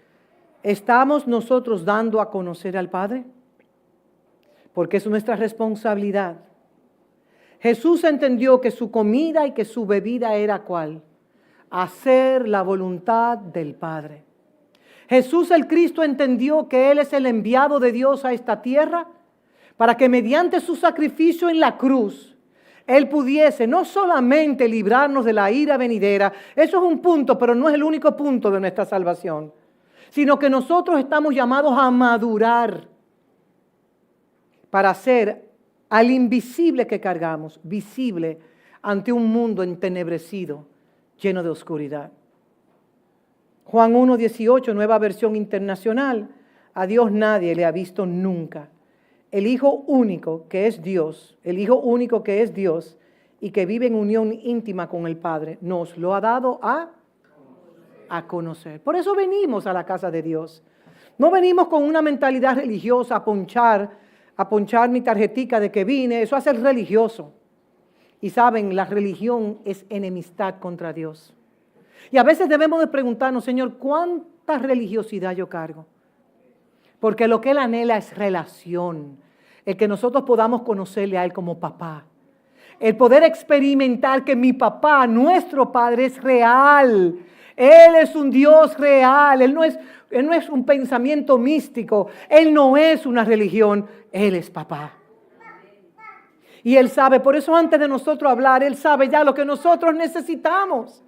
[SPEAKER 3] ¿Estamos nosotros dando a conocer al Padre? Porque es nuestra responsabilidad. Jesús entendió que su comida y que su bebida era ¿cuál? Hacer la voluntad del Padre. Jesús el Cristo entendió que Él es el enviado de Dios a esta tierra para que mediante su sacrificio en la cruz Él pudiese no solamente librarnos de la ira venidera, eso es un punto, pero no es el único punto de nuestra salvación, sino que nosotros estamos llamados a madurar para hacer al invisible que cargamos, visible ante un mundo entenebrecido, lleno de oscuridad. Juan 1:18, nueva versión internacional. A Dios nadie le ha visto nunca. El Hijo único que es Dios, el Hijo único que es Dios y que vive en unión íntima con el Padre, nos lo ha dado a conocer. Por eso venimos a la casa de Dios. No venimos con una mentalidad religiosa a ponchar mi tarjetica de que vine. Eso hace el religioso. Y saben, la religión es enemistad contra Dios. Y a veces debemos de preguntarnos, Señor, ¿cuánta religiosidad yo cargo? Porque lo que Él anhela es relación. El que nosotros podamos conocerle a Él como papá. El poder experimentar que mi papá, nuestro Padre, es real. Él es un Dios real. Él no es un pensamiento místico. Él no es una religión. Él es papá. Y Él sabe, por eso antes de nosotros hablar, Él sabe ya lo que nosotros necesitamos.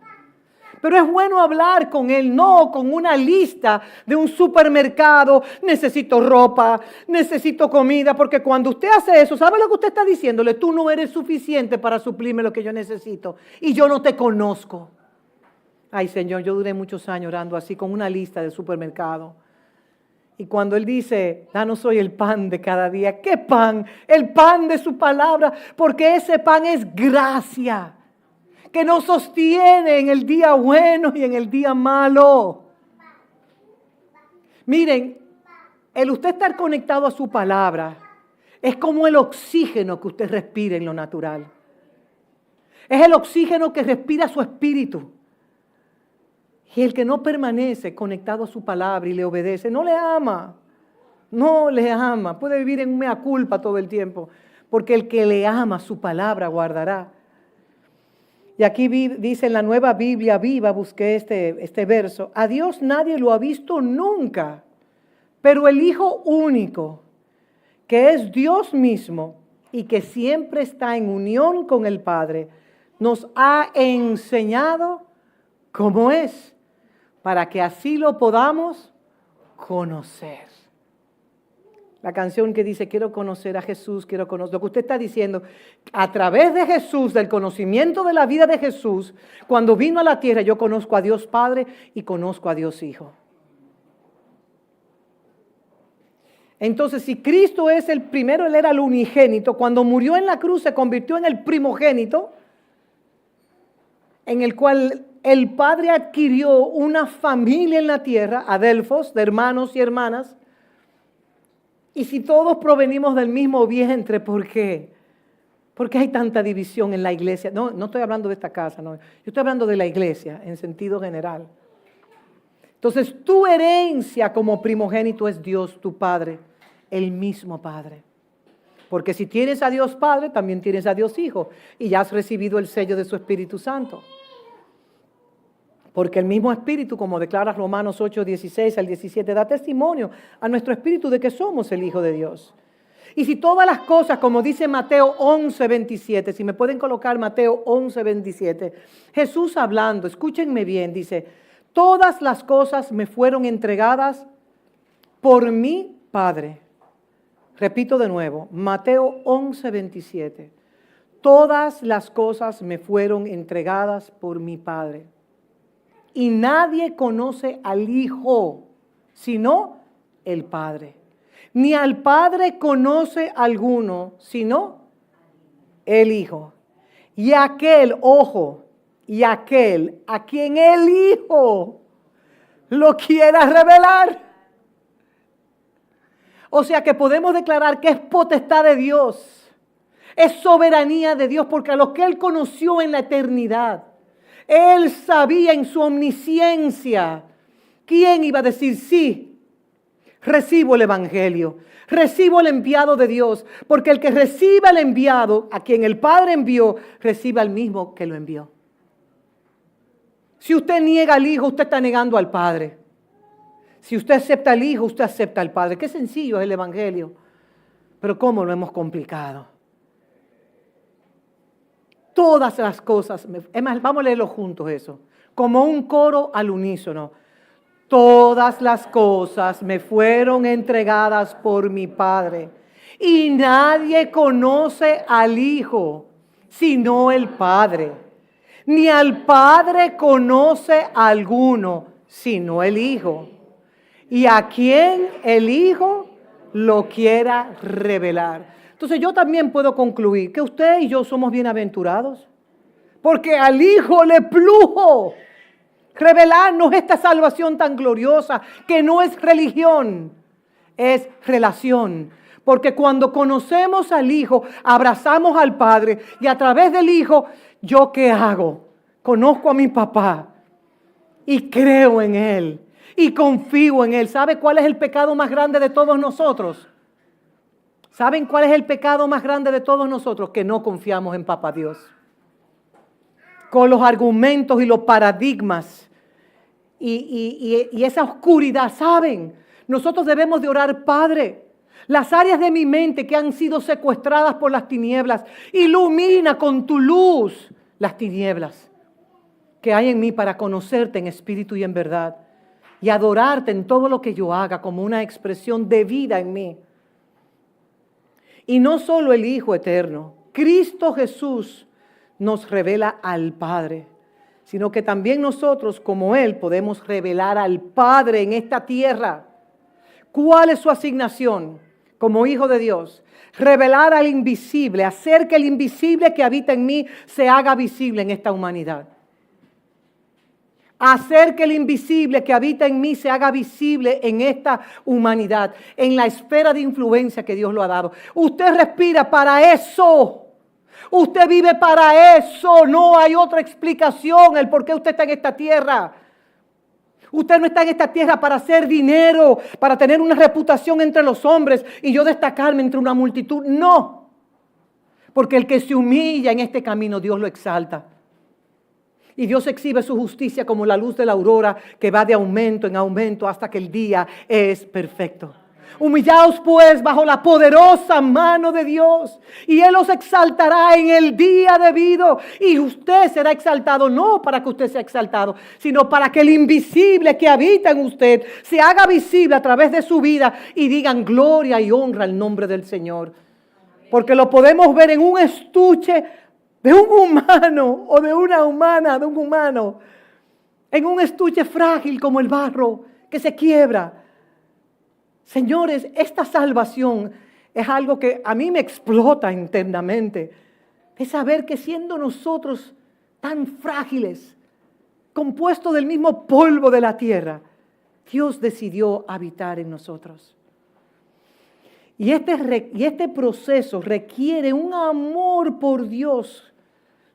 [SPEAKER 3] Pero es bueno hablar con Él, no con una lista de un supermercado. Necesito ropa, necesito comida, porque cuando usted hace eso, ¿sabe lo que usted está diciéndole? Tú no eres suficiente para suplirme lo que yo necesito y yo no te conozco. Ay, Señor, yo duré muchos años orando así con una lista de supermercado. Y cuando Él dice, danos hoy el pan de cada día. ¿Qué pan? El pan de su palabra, porque ese pan es gracia que nos sostiene en el día bueno y en el día malo. Miren, el usted estar conectado a su palabra es como el oxígeno que usted respira en lo natural. Es el oxígeno que respira su espíritu. Y el que no permanece conectado a su palabra y le obedece, no le ama. No le ama. Puede vivir en mea culpa todo el tiempo. Porque el que le ama su palabra guardará. Y aquí dice en la Nueva Biblia Viva, busqué este verso. A Dios nadie lo ha visto nunca. Pero el Hijo único, que es Dios mismo y que siempre está en unión con el Padre, nos ha enseñado cómo es, para que así lo podamos conocer. La canción que dice, quiero conocer a Jesús, quiero conocer. Lo que usted está diciendo, a través de Jesús, del conocimiento de la vida de Jesús, cuando vino a la tierra, yo conozco a Dios Padre y conozco a Dios Hijo. Entonces, si Cristo es el primero, Él era el unigénito, cuando murió en la cruz se convirtió en el primogénito, en el cual el Padre adquirió una familia en la tierra, adelfos, de hermanos y hermanas. Y si todos provenimos del mismo vientre, ¿por qué? ¿Por qué hay tanta división en la iglesia? No estoy hablando de esta casa, no. Yo estoy hablando de la iglesia en sentido general. Entonces, tu herencia como primogénito es Dios, tu Padre, el mismo Padre. Porque si tienes a Dios Padre, también tienes a Dios Hijo. Y ya has recibido el sello de su Espíritu Santo. Porque el mismo Espíritu, como declara Romanos 8, 16 al 17, da testimonio a nuestro espíritu de que somos el Hijo de Dios. Y si todas las cosas, como dice Mateo 11, 27, si me pueden colocar Mateo 11, 27, Jesús hablando, escúchenme bien, dice, todas las cosas me fueron entregadas por mi Padre. Repito de nuevo, Mateo 11, 27, todas las cosas me fueron entregadas por mi Padre. Y nadie conoce al Hijo, sino el Padre. Ni al Padre conoce alguno, sino el Hijo. Y aquel, ojo, y aquel a quien el Hijo lo quiera revelar. O sea que podemos declarar que es potestad de Dios. Es soberanía de Dios, porque a los que Él conoció en la eternidad, Él sabía en su omnisciencia quién iba a decir sí, recibo el evangelio, recibo el enviado de Dios, porque el que reciba el enviado, a quien el Padre envió, recibe al mismo que lo envió. Si usted niega al Hijo, usted está negando al Padre. Si usted acepta al Hijo, usted acepta al Padre. Qué sencillo es el evangelio, pero cómo lo hemos complicado. todas las cosas, es más, vamos a leerlo juntos eso, como un coro al unísono. Todas las cosas me fueron entregadas por mi Padre, y nadie conoce al Hijo sino el Padre, ni al Padre conoce a alguno sino el Hijo, y a quien el Hijo lo quiera revelar. Entonces yo también puedo concluir que usted y yo somos bienaventurados, porque al Hijo le plujo revelarnos esta salvación tan gloriosa, que no es religión, es relación. Porque cuando conocemos al Hijo, abrazamos al Padre, y a través del Hijo, ¿yo qué hago? Conozco a mi papá y creo en Él y confío en Él. ¿Sabe cuál es el pecado más grande de todos nosotros? ¿Saben cuál es el pecado más grande de todos nosotros? Que no confiamos en Papá Dios. Con los argumentos y los paradigmas y esa oscuridad, ¿saben? Nosotros debemos de orar: Padre, las áreas de mi mente que han sido secuestradas por las tinieblas, ilumina con tu luz las tinieblas que hay en mí, para conocerte en espíritu y en verdad, y adorarte en todo lo que yo haga como una expresión de vida en mí. Y no solo el Hijo eterno, Cristo Jesús nos revela al Padre, sino que también nosotros, como Él, podemos revelar al Padre en esta tierra. ¿Cuál es su asignación como hijo de Dios? Revelar al invisible, hacer que el invisible que habita en mí se haga visible en esta humanidad. Hacer que el invisible que habita en mí se haga visible en esta humanidad, en la esfera de influencia que Dios lo ha dado. Usted respira para eso. Usted vive para eso. No hay otra explicación el por qué usted está en esta tierra. Usted no está en esta tierra para hacer dinero, para tener una reputación entre los hombres y yo destacarme entre una multitud. No. Porque el que se humilla en este camino, Dios lo exalta. Y Dios exhibe su justicia como la luz de la aurora, que va de aumento en aumento hasta que el día es perfecto. Humillaos pues bajo la poderosa mano de Dios, y Él os exaltará en el día debido. Y usted será exaltado, no para que usted sea exaltado, sino para que el invisible que habita en usted se haga visible a través de su vida, y digan gloria y honra al nombre del Señor. Porque lo podemos ver en un estuche de un humano o de una humana, de un humano, en un estuche frágil como el barro que se quiebra. Señores, esta salvación es algo que a mí me explota internamente, de saber que siendo nosotros tan frágiles, compuestos del mismo polvo de la tierra, Dios decidió habitar en nosotros. Y este proceso requiere un amor por Dios,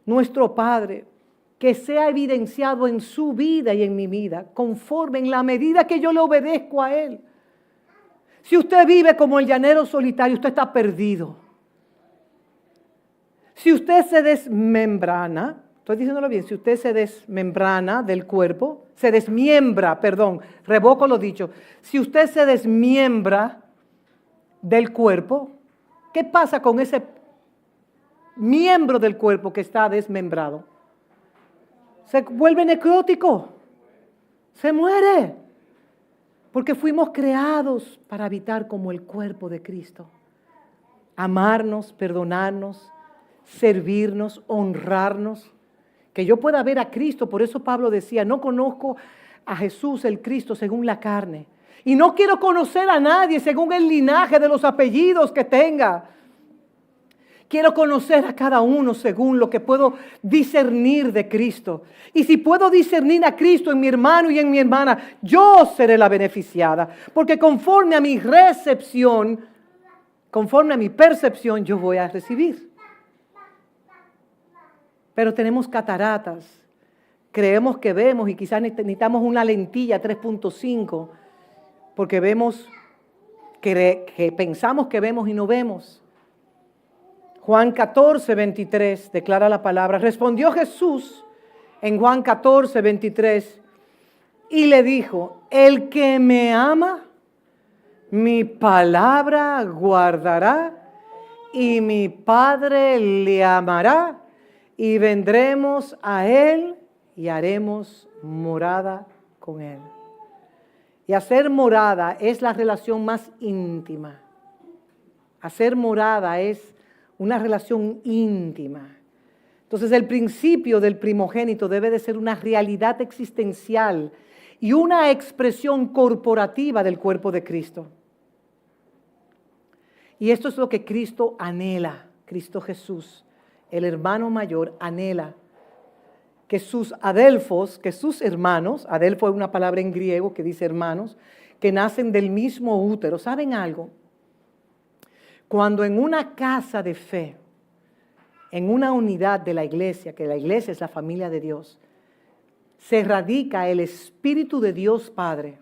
[SPEAKER 3] nuestro Padre, que sea evidenciado en su vida y en mi vida, conforme en la medida que yo le obedezco a Él. Si usted vive como el llanero solitario, usted está perdido. Si usted se desmembrana, estoy diciéndolo bien, si usted se desmembrana del cuerpo, se desmiembra, perdón, revoco lo dicho. Si usted se desmiembra del cuerpo, ¿qué pasa con ese miembro del cuerpo que está desmembrado? Se vuelve necrótico, se muere. Porque fuimos creados para habitar como el cuerpo de Cristo. Amarnos, perdonarnos, servirnos, honrarnos. Que yo pueda ver a Cristo. Por eso Pablo decía: no conozco a Jesús el Cristo según la carne. Y no quiero conocer a nadie según el linaje de los apellidos que tenga. Quiero conocer a cada uno según lo que puedo discernir de Cristo. Y si puedo discernir a Cristo en mi hermano y en mi hermana, yo seré la beneficiada. Porque conforme a mi recepción, conforme a mi percepción, yo voy a recibir. Pero tenemos cataratas. Creemos que vemos y quizás necesitamos una lentilla 3.5 porque vemos, que pensamos que vemos y no vemos. Juan 14, 23 declara la palabra. Respondió Jesús en Juan 14, 23 y le dijo: el que me ama, mi palabra guardará y mi Padre le amará y vendremos a Él y haremos morada con Él. Y hacer morada es la relación más íntima. Hacer morada es una relación íntima. Entonces el principio del primogénito debe de ser una realidad existencial y una expresión corporativa del cuerpo de Cristo. Y esto es lo que Cristo anhela, Cristo Jesús, el hermano mayor, anhela que sus adelfos, que sus hermanos, adelfo es una palabra en griego que dice hermanos, que nacen del mismo útero. ¿Saben algo? Cuando en una casa de fe, en una unidad de la iglesia, que la iglesia es la familia de Dios, se radica el Espíritu de Dios Padre,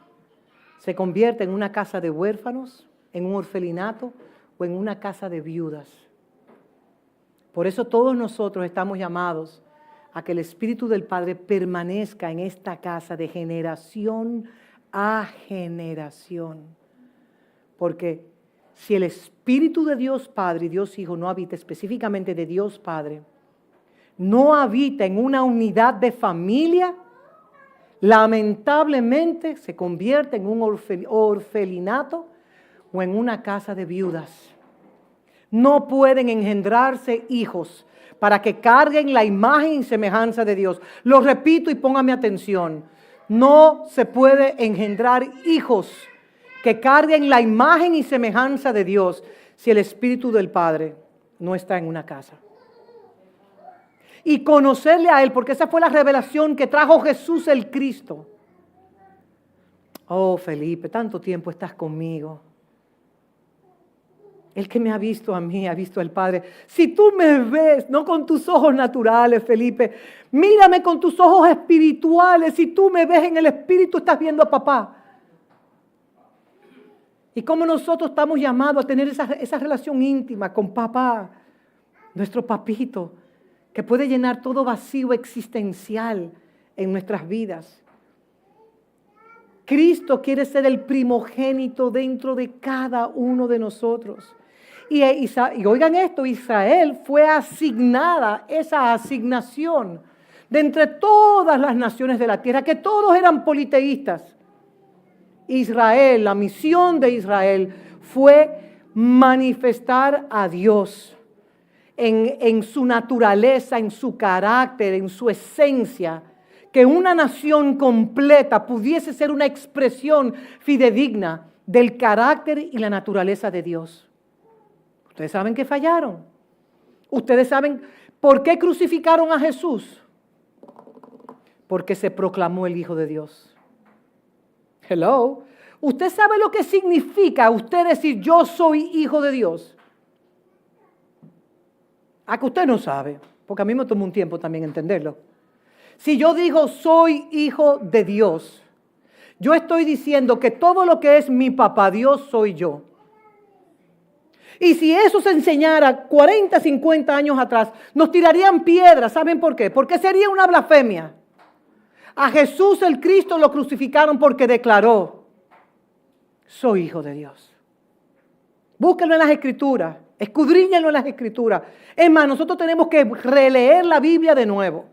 [SPEAKER 3] se convierte en una casa de huérfanos, en un orfelinato o en una casa de viudas. Por eso todos nosotros estamos llamados a que el Espíritu del Padre permanezca en esta casa de generación a generación. Porque si el Espíritu de Dios Padre y Dios Hijo no habita específicamente de Dios Padre, no habita en una unidad de familia, lamentablemente se convierte en un orfelinato o en una casa de viudas. No pueden engendrarse hijos para que carguen la imagen y semejanza de Dios. Lo repito y póngame atención. No se puede engendrar hijos que carguen la imagen y semejanza de Dios si el Espíritu del Padre no está en una casa. Y conocerle a Él, porque esa fue la revelación que trajo Jesús el Cristo. Oh, Felipe, tanto tiempo estás conmigo. El que me ha visto a mí, ha visto al Padre. Si tú me ves, no con tus ojos naturales, Felipe, mírame con tus ojos espirituales. Si tú me ves en el Espíritu, estás viendo a papá. Y cómo nosotros estamos llamados a tener esa relación íntima con papá, nuestro papito, que puede llenar todo vacío existencial en nuestras vidas. Cristo quiere ser el primogénito dentro de cada uno de nosotros. Y oigan esto, Israel fue asignada esa asignación de entre todas las naciones de la tierra, que todos eran politeístas. Israel, la misión de Israel fue manifestar a Dios en su naturaleza, en su carácter, en su esencia, que una nación completa pudiese ser una expresión fidedigna del carácter y la naturaleza de Dios. Ustedes saben que fallaron. Ustedes saben por qué crucificaron a Jesús. Porque se proclamó el Hijo de Dios. Hello. ¿Usted sabe lo que significa usted decir yo soy hijo de Dios? ¿A que usted no sabe? Porque a mí me tomó un tiempo también entenderlo. Si yo digo soy hijo de Dios, yo estoy diciendo que todo lo que es mi papá Dios soy yo. Y si eso se enseñara 40, 50 años atrás, nos tirarían piedras. ¿Saben por qué? Porque sería una blasfemia. A Jesús el Cristo lo crucificaron porque declaró, soy hijo de Dios. Búsquenlo en las Escrituras, escudriñenlo en las Escrituras. Es más, nosotros tenemos que releer la Biblia de nuevo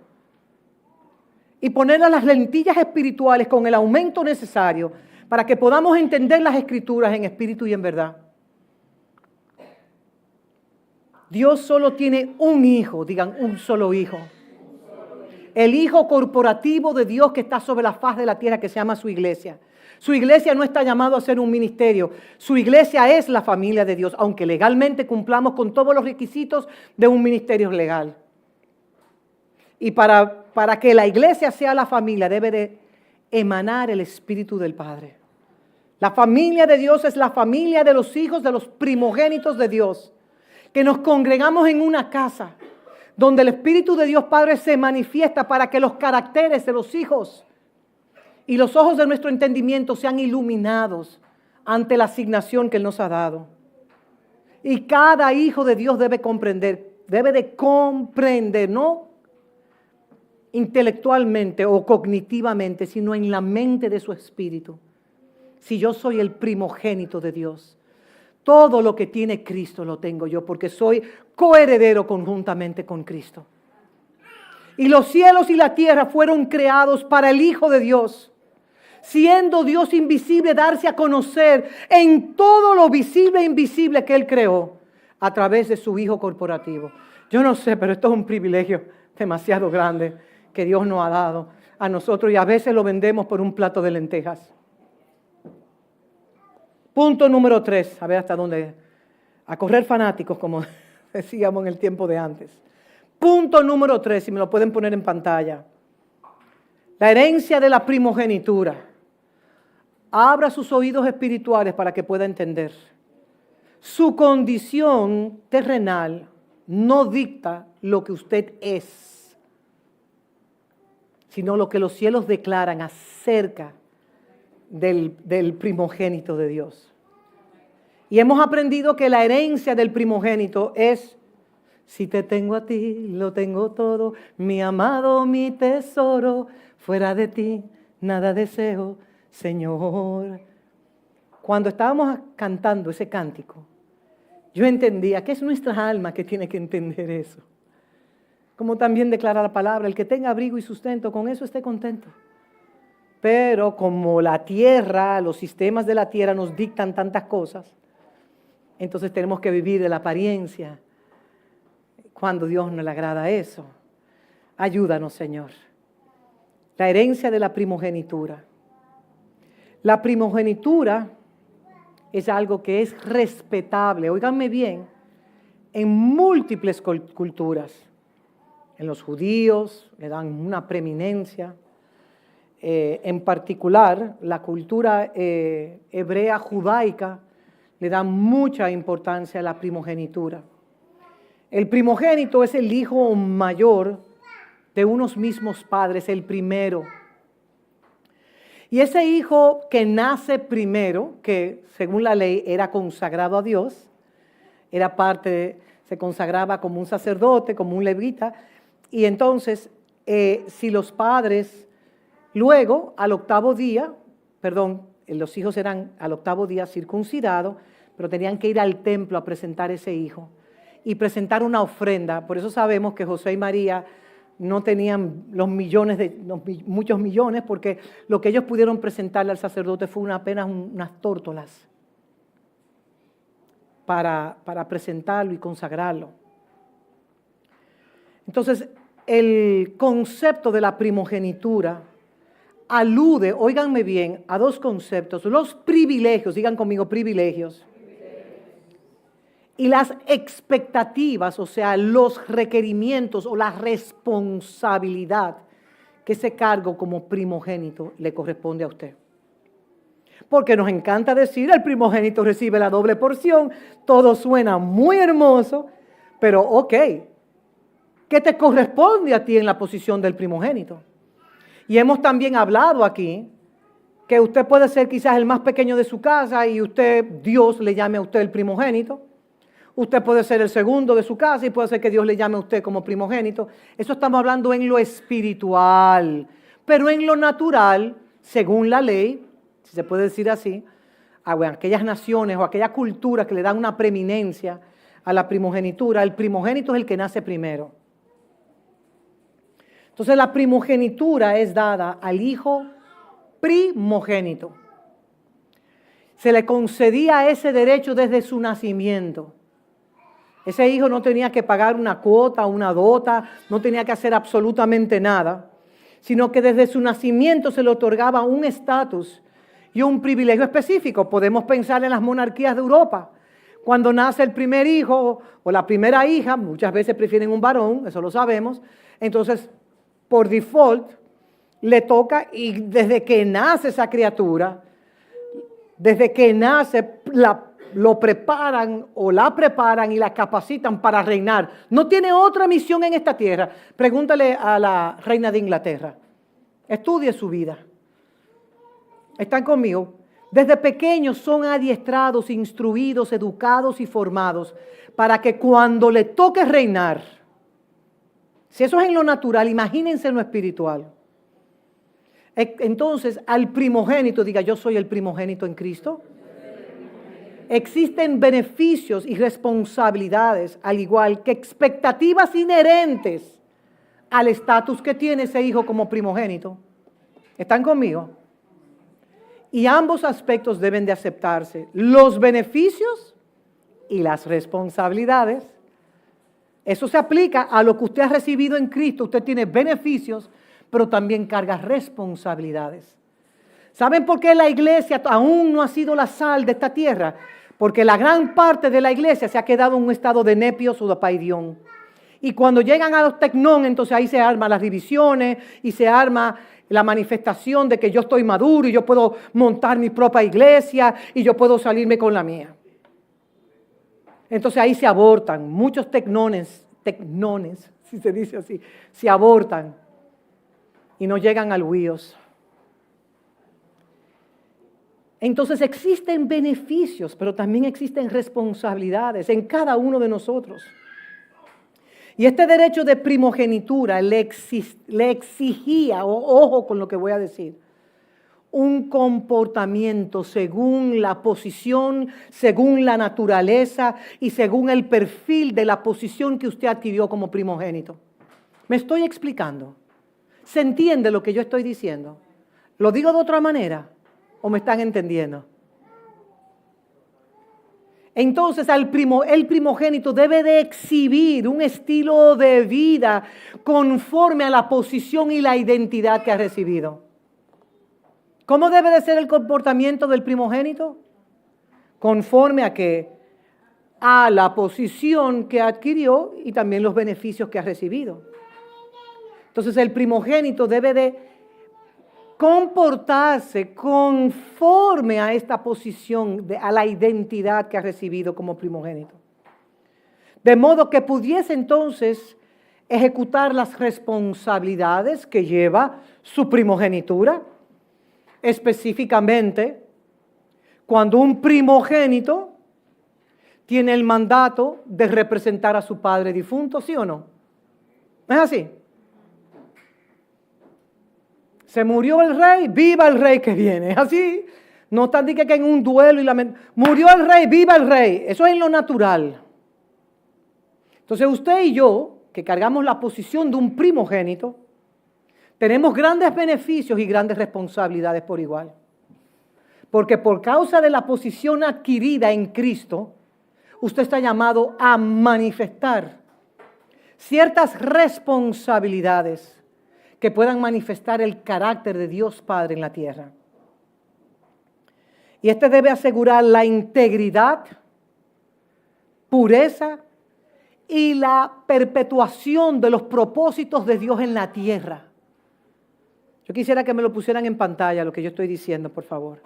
[SPEAKER 3] y ponerle las lentillas espirituales con el aumento necesario para que podamos entender las Escrituras en espíritu y en verdad. Dios solo tiene un hijo, digan un solo hijo. El hijo corporativo de Dios que está sobre la faz de la tierra, que se llama su iglesia. Su iglesia no está llamado a ser un ministerio. Su iglesia es la familia de Dios, aunque legalmente cumplamos con todos los requisitos de un ministerio legal. Y para que la iglesia sea la familia, debe de emanar el Espíritu del Padre. La familia de Dios es la familia de los hijos, de los primogénitos de Dios. Que nos congregamos en una casa donde el Espíritu de Dios Padre se manifiesta para que los caracteres de los hijos y los ojos de nuestro entendimiento sean iluminados ante la asignación que Él nos ha dado. Y cada hijo de Dios debe de comprender, no intelectualmente o cognitivamente, sino en la mente de su espíritu. Si yo soy el primogénito de Dios, todo lo que tiene Cristo lo tengo yo, porque soy coheredero conjuntamente con Cristo. Y los cielos y la tierra fueron creados para el Hijo de Dios, siendo Dios invisible, darse a conocer en todo lo visible e invisible que Él creó a través de su Hijo corporativo. Yo no sé, pero esto es un privilegio demasiado grande que Dios nos ha dado a nosotros y a veces lo vendemos por un plato de lentejas. Punto número 3, a ver hasta dónde, a correr fanáticos, como decíamos en el tiempo de antes. Punto número 3, si me lo pueden poner en pantalla. La herencia de la primogenitura. Abra sus oídos espirituales para que pueda entender. Su condición terrenal no dicta lo que usted es, sino lo que los cielos declaran acerca del primogénito de Dios. Y hemos aprendido que la herencia del primogénito es: si te tengo a ti, lo tengo todo, mi amado, mi tesoro, fuera de ti, nada deseo, Señor. Cuando estábamos cantando ese cántico, yo entendía que es nuestra alma que tiene que entender eso. Como también declara la palabra, el que tenga abrigo y sustento, con eso esté contento. Pero como la tierra, los sistemas de la tierra nos dictan tantas cosas, entonces tenemos que vivir de la apariencia. Cuando Dios no le agrada eso, ayúdanos, Señor. La herencia de la primogenitura. La primogenitura es algo que es respetable, óiganme bien, en múltiples culturas. En los judíos le dan una preeminencia. En particular, la cultura hebrea judaica le da mucha importancia a la primogenitura. El primogénito es el hijo mayor de unos mismos padres, el primero. Y ese hijo que nace primero, que según la ley era consagrado a Dios, era se consagraba como un sacerdote, como un levita, y entonces si los padres luego al octavo día, los hijos eran al octavo día circuncidados, pero tenían que ir al templo a presentar ese hijo y presentar una ofrenda. Por eso sabemos que José y María no tenían muchos millones, porque lo que ellos pudieron presentarle al sacerdote fue apenas unas tórtolas para presentarlo y consagrarlo. Entonces, el concepto de la primogenitura alude, óiganme bien, a dos conceptos: los privilegios, digan conmigo privilegios, y las expectativas, o sea, los requerimientos o la responsabilidad que ese cargo como primogénito le corresponde a usted. Porque nos encanta decir, el primogénito recibe la doble porción, todo suena muy hermoso, pero ok, ¿qué te corresponde a ti en la posición del primogénito? Y hemos también hablado aquí que usted puede ser quizás el más pequeño de su casa y Dios le llame a usted el primogénito. Usted puede ser el segundo de su casa y puede ser que Dios le llame a usted como primogénito. Eso estamos hablando en lo espiritual. Pero en lo natural, según la ley, si se puede decir así, aquellas naciones o aquella cultura que le dan una preeminencia a la primogenitura, el primogénito es el que nace primero. Entonces la primogenitura es dada al hijo primogénito. Se le concedía ese derecho desde su nacimiento. Ese hijo no tenía que pagar una cuota, una dota, no tenía que hacer absolutamente nada, sino que desde su nacimiento se le otorgaba un estatus y un privilegio específico. Podemos pensar en las monarquías de Europa. Cuando nace el primer hijo o la primera hija, muchas veces prefieren un varón, eso lo sabemos, entonces por default le toca, y desde que nace esa criatura, desde que nace lo preparan o la preparan y la capacitan para reinar. No tiene otra misión en esta tierra. Pregúntale a la reina de Inglaterra. Estudie su vida. ¿Están conmigo? Desde pequeños son adiestrados, instruidos, educados y formados para que cuando le toque reinar, si eso es en lo natural, imagínense en lo espiritual. Entonces, al primogénito, diga, yo soy el primogénito en Cristo. Existen beneficios y responsabilidades, al igual que expectativas inherentes al estatus que tiene ese hijo como primogénito. ¿Están conmigo? Y ambos aspectos deben de aceptarse. Los beneficios y las responsabilidades. Eso se aplica a lo que usted ha recibido en Cristo. Usted tiene beneficios, pero también carga responsabilidades. ¿Saben por qué la iglesia aún no ha sido la sal de esta tierra? Porque la gran parte de la iglesia se ha quedado en un estado de nepios o de paidión. Y cuando llegan a los tecnón, entonces ahí se arman las divisiones y se arma la manifestación de que yo estoy maduro y yo puedo montar mi propia iglesia y yo puedo salirme con la mía. Entonces ahí se abortan. Muchos tecnones, si se dice así, se abortan y no llegan al huíos. Entonces existen beneficios, pero también existen responsabilidades en cada uno de nosotros. Y este derecho de primogenitura le exigía, ojo con lo que voy a decir, un comportamiento según la posición, según la naturaleza y según el perfil de la posición que usted adquirió como primogénito. ¿Me estoy explicando? ¿Se entiende lo que yo estoy diciendo? ¿Lo digo de otra manera o me están entendiendo? Entonces el primogénito debe de exhibir un estilo de vida conforme a la posición y la identidad que ha recibido. ¿Cómo debe de ser el comportamiento del primogénito? Conforme a la posición que adquirió y también los beneficios que ha recibido. Entonces el primogénito debe de comportarse conforme a esta posición, a la identidad que ha recibido como primogénito. De modo que pudiese entonces ejecutar las responsabilidades que lleva su primogenitura. Específicamente, cuando un primogénito tiene el mandato de representar a su padre difunto, ¿sí o no? ¿Es así? Se murió el rey, viva el rey que viene. ¿Es así? No están diciendo que en un duelo y murió el rey, viva el rey. Eso es en lo natural. Entonces usted y yo, que cargamos la posición de un primogénito, tenemos grandes beneficios y grandes responsabilidades por igual. Porque por causa de la posición adquirida en Cristo, usted está llamado a manifestar ciertas responsabilidades que puedan manifestar el carácter de Dios Padre en la tierra. Y este debe asegurar la integridad, pureza y la perpetuación de los propósitos de Dios en la tierra. Yo quisiera que me lo pusieran en pantalla, lo que yo estoy diciendo, por favor.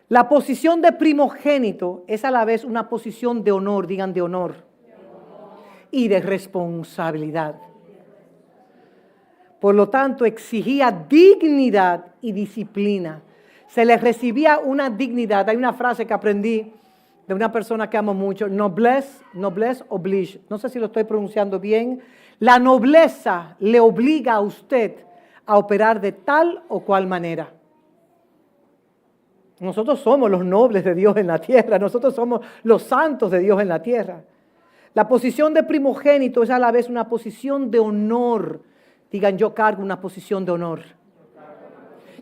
[SPEAKER 3] La posición de primogénito es a la vez una posición de honor, digan de honor, y de responsabilidad. Por lo tanto, exigía dignidad y disciplina. Se le recibía una dignidad. Hay una frase que aprendí de una persona que amo mucho, noblesse oblige. No sé si lo estoy pronunciando bien. La nobleza le obliga a usted a operar de tal o cual manera. Nosotros somos los nobles de Dios en la tierra. Nosotros somos los santos de Dios en la tierra. La posición de primogénito es a la vez una posición de honor. Digan, yo cargo una posición de honor.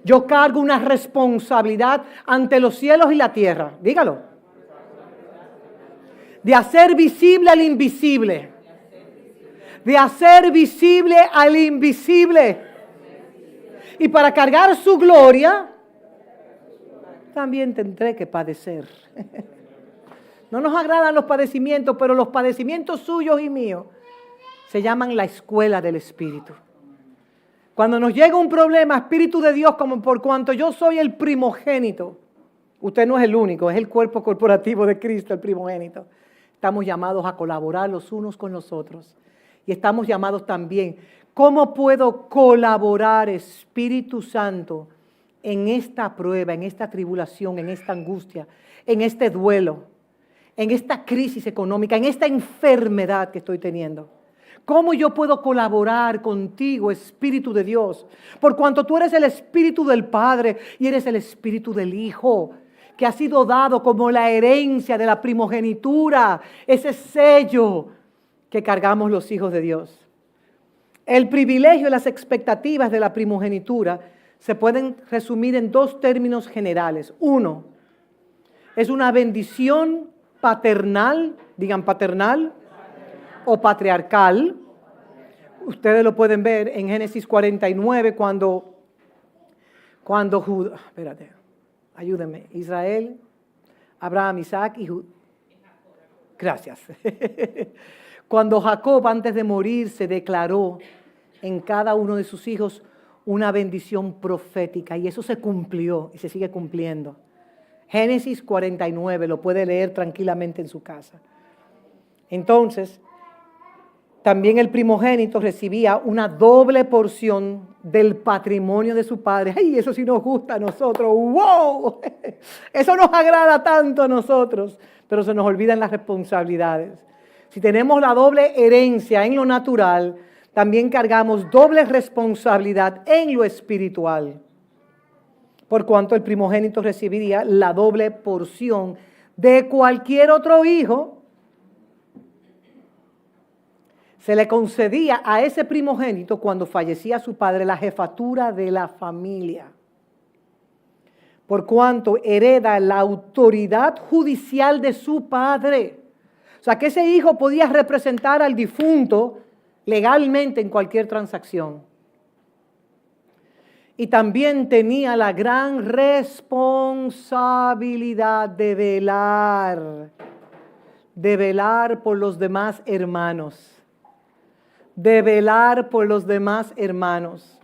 [SPEAKER 3] Yo cargo una responsabilidad ante los cielos y la tierra. Dígalo. De hacer visible al invisible. De hacer visible al invisible. Y para cargar su gloria, también tendré que padecer. No nos agradan los padecimientos, pero los padecimientos suyos y míos se llaman la escuela del Espíritu. Cuando nos llega un problema, Espíritu de Dios, como por cuanto yo soy el primogénito, usted no es el único, es el cuerpo corporativo de Cristo, el primogénito. Estamos llamados a colaborar los unos con los otros. Y estamos llamados también, ¿cómo puedo colaborar, Espíritu Santo, en esta prueba, en esta tribulación, en esta angustia, en este duelo, en esta crisis económica, en esta enfermedad que estoy teniendo? ¿Cómo yo puedo colaborar contigo, Espíritu de Dios? Por cuanto tú eres el Espíritu del Padre y eres el Espíritu del Hijo, que ha sido dado como la herencia de la primogenitura, ese sello que cargamos los hijos de Dios. El privilegio y las expectativas de la primogenitura se pueden resumir en dos términos generales. Uno, es una bendición paternal, digan paternal o patriarcal. Ustedes lo pueden ver en Génesis 49 cuando Judá, espérate, ayúdenme, Israel, Abraham, Isaac y Judá. Gracias. Cuando Jacob antes de morir se declaró en cada uno de sus hijos una bendición profética y eso se cumplió y se sigue cumpliendo. Génesis 49, lo puede leer tranquilamente en su casa. Entonces, también el primogénito recibía una doble porción del patrimonio de su padre. ¡Ay, eso sí nos gusta a nosotros! ¡Wow! Eso nos agrada tanto a nosotros, pero se nos olvidan las responsabilidades. Si tenemos la doble herencia en lo natural, también cargamos doble responsabilidad en lo espiritual. Por cuanto el primogénito recibiría la doble porción de cualquier otro hijo, se le concedía a ese primogénito cuando fallecía su padre la jefatura de la familia. Por cuanto hereda la autoridad judicial de su padre. O sea que ese hijo podía representar al difunto legalmente en cualquier transacción. Y también tenía la gran responsabilidad de velar por los demás hermanos. De velar por los demás hermanos.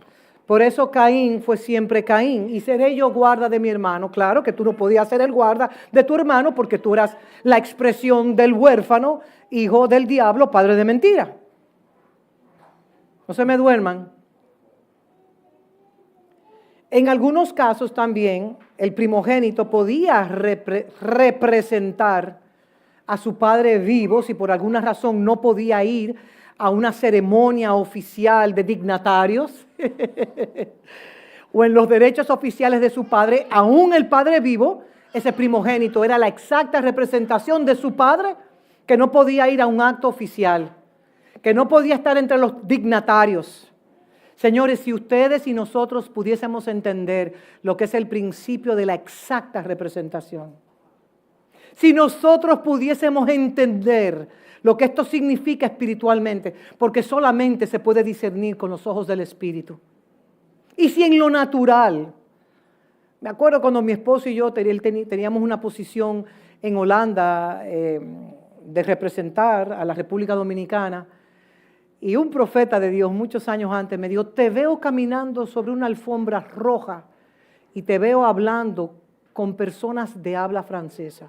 [SPEAKER 3] Por eso Caín fue siempre Caín. Y seré yo guarda de mi hermano. Claro que tú no podías ser el guarda de tu hermano porque tú eras la expresión del huérfano, hijo del diablo, padre de mentira. No se me duerman. En algunos casos también el primogénito podía representar a su padre vivo si por alguna razón no podía ir a una ceremonia oficial de dignatarios o en los derechos oficiales de su padre, aún el padre vivo, ese primogénito era la exacta representación de su padre que no podía ir a un acto oficial, que no podía estar entre los dignatarios. Señores, si ustedes y nosotros pudiésemos entender lo que es el principio de la exacta representación, si nosotros pudiésemos entender lo que esto significa espiritualmente, porque solamente se puede discernir con los ojos del Espíritu. Y si en lo natural, me acuerdo cuando mi esposo y yo teníamos una posición en Holanda de representar a la República Dominicana, y un profeta de Dios muchos años antes me dijo, te veo caminando sobre una alfombra roja y te veo hablando con personas de habla francesa.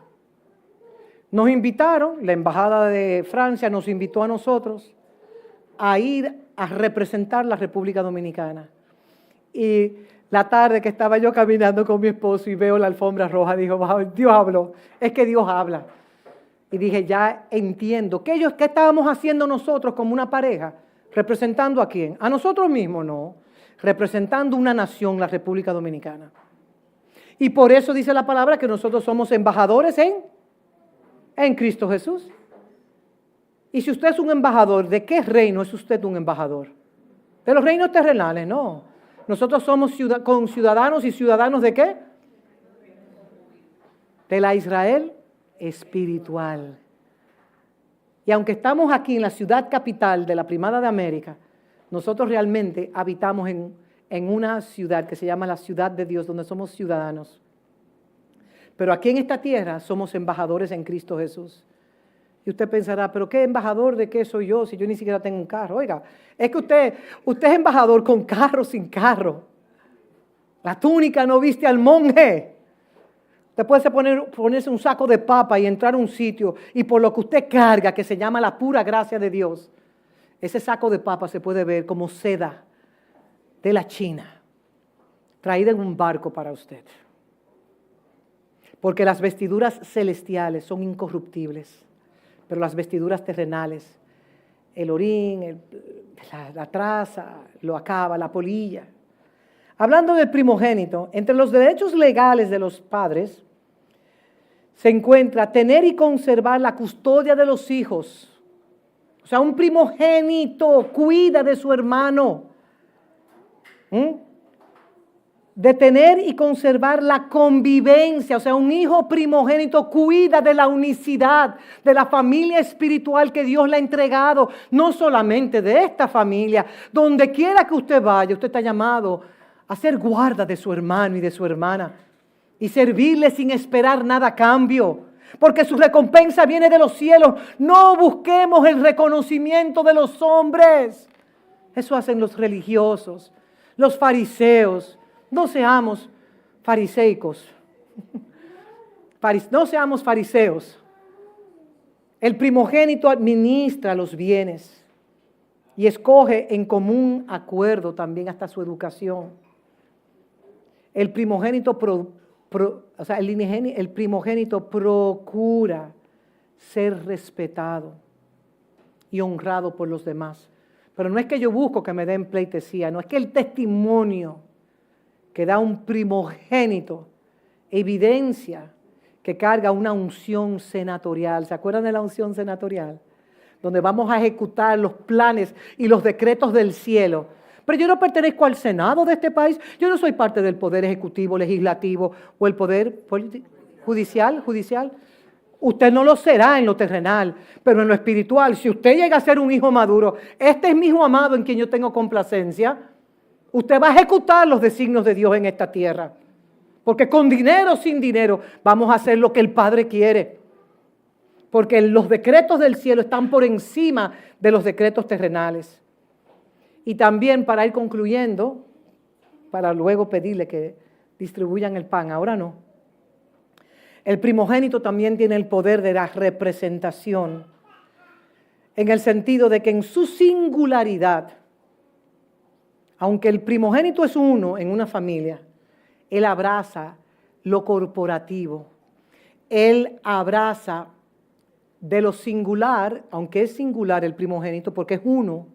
[SPEAKER 3] Nos invitaron, la Embajada de Francia nos invitó a nosotros a ir a representar la República Dominicana. Y la tarde que estaba yo caminando con mi esposo y veo la alfombra roja, digo, wow, Dios habló, es que Dios habla. Y dije, ya entiendo. ¿Qué estábamos haciendo nosotros como una pareja? ¿Representando a quién? A nosotros mismos, no. Representando una nación, la República Dominicana. Y por eso dice la palabra que nosotros somos embajadores en Cristo Jesús. Y si usted es un embajador, ¿de qué reino es usted un embajador? De los reinos terrenales, no. Nosotros somos ciudadanos y ciudadanos ¿de qué? De la Israel espiritual. Y aunque estamos aquí en la ciudad capital de la Primada de América, nosotros realmente habitamos en una ciudad que se llama la ciudad de Dios, donde somos ciudadanos. Pero aquí en esta tierra somos embajadores en Cristo Jesús. Y usted pensará, ¿pero qué embajador de qué soy yo si yo ni siquiera tengo un carro? Oiga, es que usted es embajador con carro, sin carro. La túnica no viste al monje. Usted puede ponerse un saco de papa y entrar a un sitio y por lo que usted carga, que se llama la pura gracia de Dios, ese saco de papa se puede ver como seda de la China, traída en un barco para usted. Porque las vestiduras celestiales son incorruptibles, pero las vestiduras terrenales, el orín, la traza, lo acaba, la polilla. Hablando del primogénito, entre los derechos legales de los padres se encuentra tener y conservar la custodia de los hijos. O sea, un primogénito cuida de su hermano. De tener y conservar la convivencia. O sea, un hijo primogénito cuida de la unicidad, de la familia espiritual que Dios le ha entregado. No solamente de esta familia. Donde quiera que usted vaya, usted está llamado a ser guarda de su hermano y de su hermana. Y servirle sin esperar nada a cambio. Porque su recompensa viene de los cielos. No busquemos el reconocimiento de los hombres. Eso hacen los religiosos, los fariseos. No seamos fariseicos. No seamos fariseos. El primogénito administra los bienes y escoge en común acuerdo también hasta su educación. El primogénito el primogénito procura ser respetado y honrado por los demás. Pero no es que yo busco que me den pleitesía, no es que el testimonio que da un primogénito evidencia que carga una unción senatorial. ¿Se acuerdan de la unción senatorial? Donde vamos a ejecutar los planes y los decretos del cielo. Pero yo no pertenezco al Senado de este país. Yo no soy parte del poder ejecutivo, legislativo o el poder judicial. Usted no lo será en lo terrenal, pero en lo espiritual. Si usted llega a ser un hijo maduro, este es mi hijo amado en quien yo tengo complacencia. Usted va a ejecutar los designios de Dios en esta tierra. Porque con dinero o sin dinero vamos a hacer lo que el Padre quiere. Porque los decretos del cielo están por encima de los decretos terrenales. Y también, para ir concluyendo, para luego pedirle que distribuyan el pan, ahora no. El primogénito también tiene el poder de la representación, en el sentido de que en su singularidad, aunque el primogénito es uno en una familia, él abraza lo corporativo. Él abraza de lo singular, aunque es singular el primogénito porque es uno,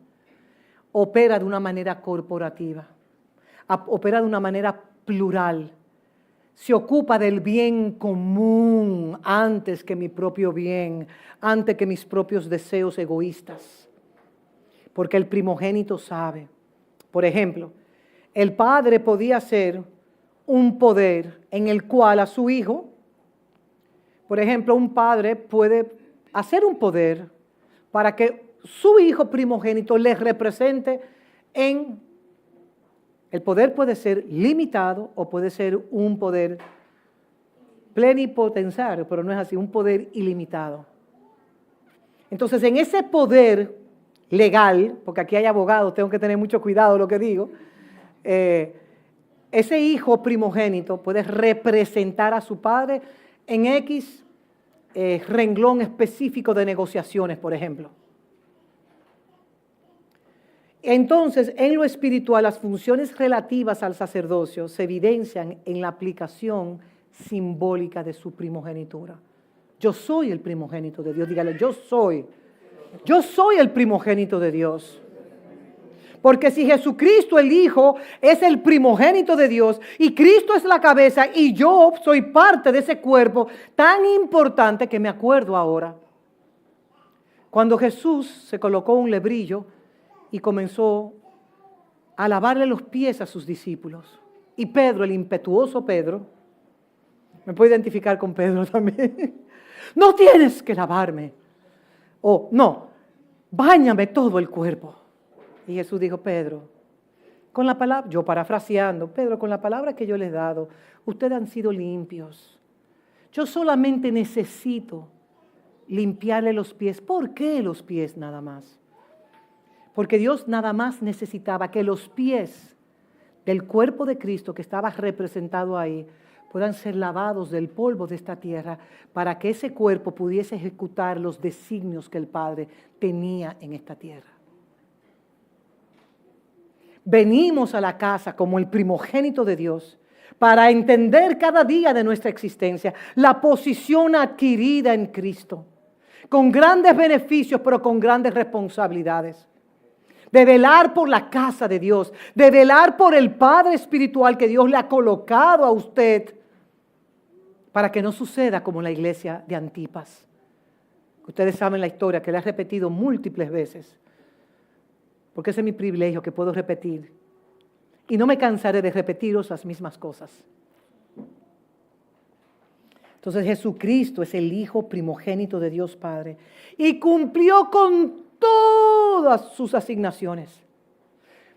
[SPEAKER 3] opera de una manera corporativa, opera de una manera plural. Se ocupa del bien común antes que mi propio bien, antes que mis propios deseos egoístas. Porque el primogénito sabe. Por ejemplo, el padre podía ser un poder en el cual a su hijo, por ejemplo, un padre puede hacer un poder para que su hijo primogénito le represente en... El poder puede ser limitado o puede ser un poder plenipotenciario, pero no es así, un poder ilimitado. Entonces, en ese poder legal, porque aquí hay abogados, tengo que tener mucho cuidado lo que digo, ese hijo primogénito puede representar a su padre en X renglón específico de negociaciones, por ejemplo. Entonces, en lo espiritual, las funciones relativas al sacerdocio se evidencian en la aplicación simbólica de su primogenitura. Yo soy el primogénito de Dios. Dígale, yo soy el primogénito de Dios. Porque si Jesucristo el Hijo es el primogénito de Dios y Cristo es la cabeza y yo soy parte de ese cuerpo tan importante que me acuerdo ahora. Cuando Jesús se colocó un lebrillo y comenzó a lavarle los pies a sus discípulos. Y Pedro, el impetuoso Pedro, me puedo identificar con Pedro también. No tienes que lavarme. O no, báñame todo el cuerpo. Y Jesús dijo, Pedro, con la palabra, yo parafraseando, Pedro, con la palabra que yo les he dado, ustedes han sido limpios. Yo solamente necesito limpiarle los pies. ¿Por qué los pies nada más? Porque Dios nada más necesitaba que los pies del cuerpo de Cristo que estaba representado ahí puedan ser lavados del polvo de esta tierra para que ese cuerpo pudiese ejecutar los designios que el Padre tenía en esta tierra. Venimos a la casa como el primogénito de Dios para entender cada día de nuestra existencia la posición adquirida en Cristo, con grandes beneficios pero con grandes responsabilidades. De velar por la casa de Dios, de velar por el Padre espiritual que Dios le ha colocado a usted para que no suceda como la iglesia de Antipas, Ustedes saben la historia que le he repetido múltiples veces, porque ese es mi privilegio que puedo repetir. Y no me cansaré de repetiros las mismas cosas. Entonces Jesucristo es el Hijo primogénito de Dios Padre y cumplió con todas sus asignaciones.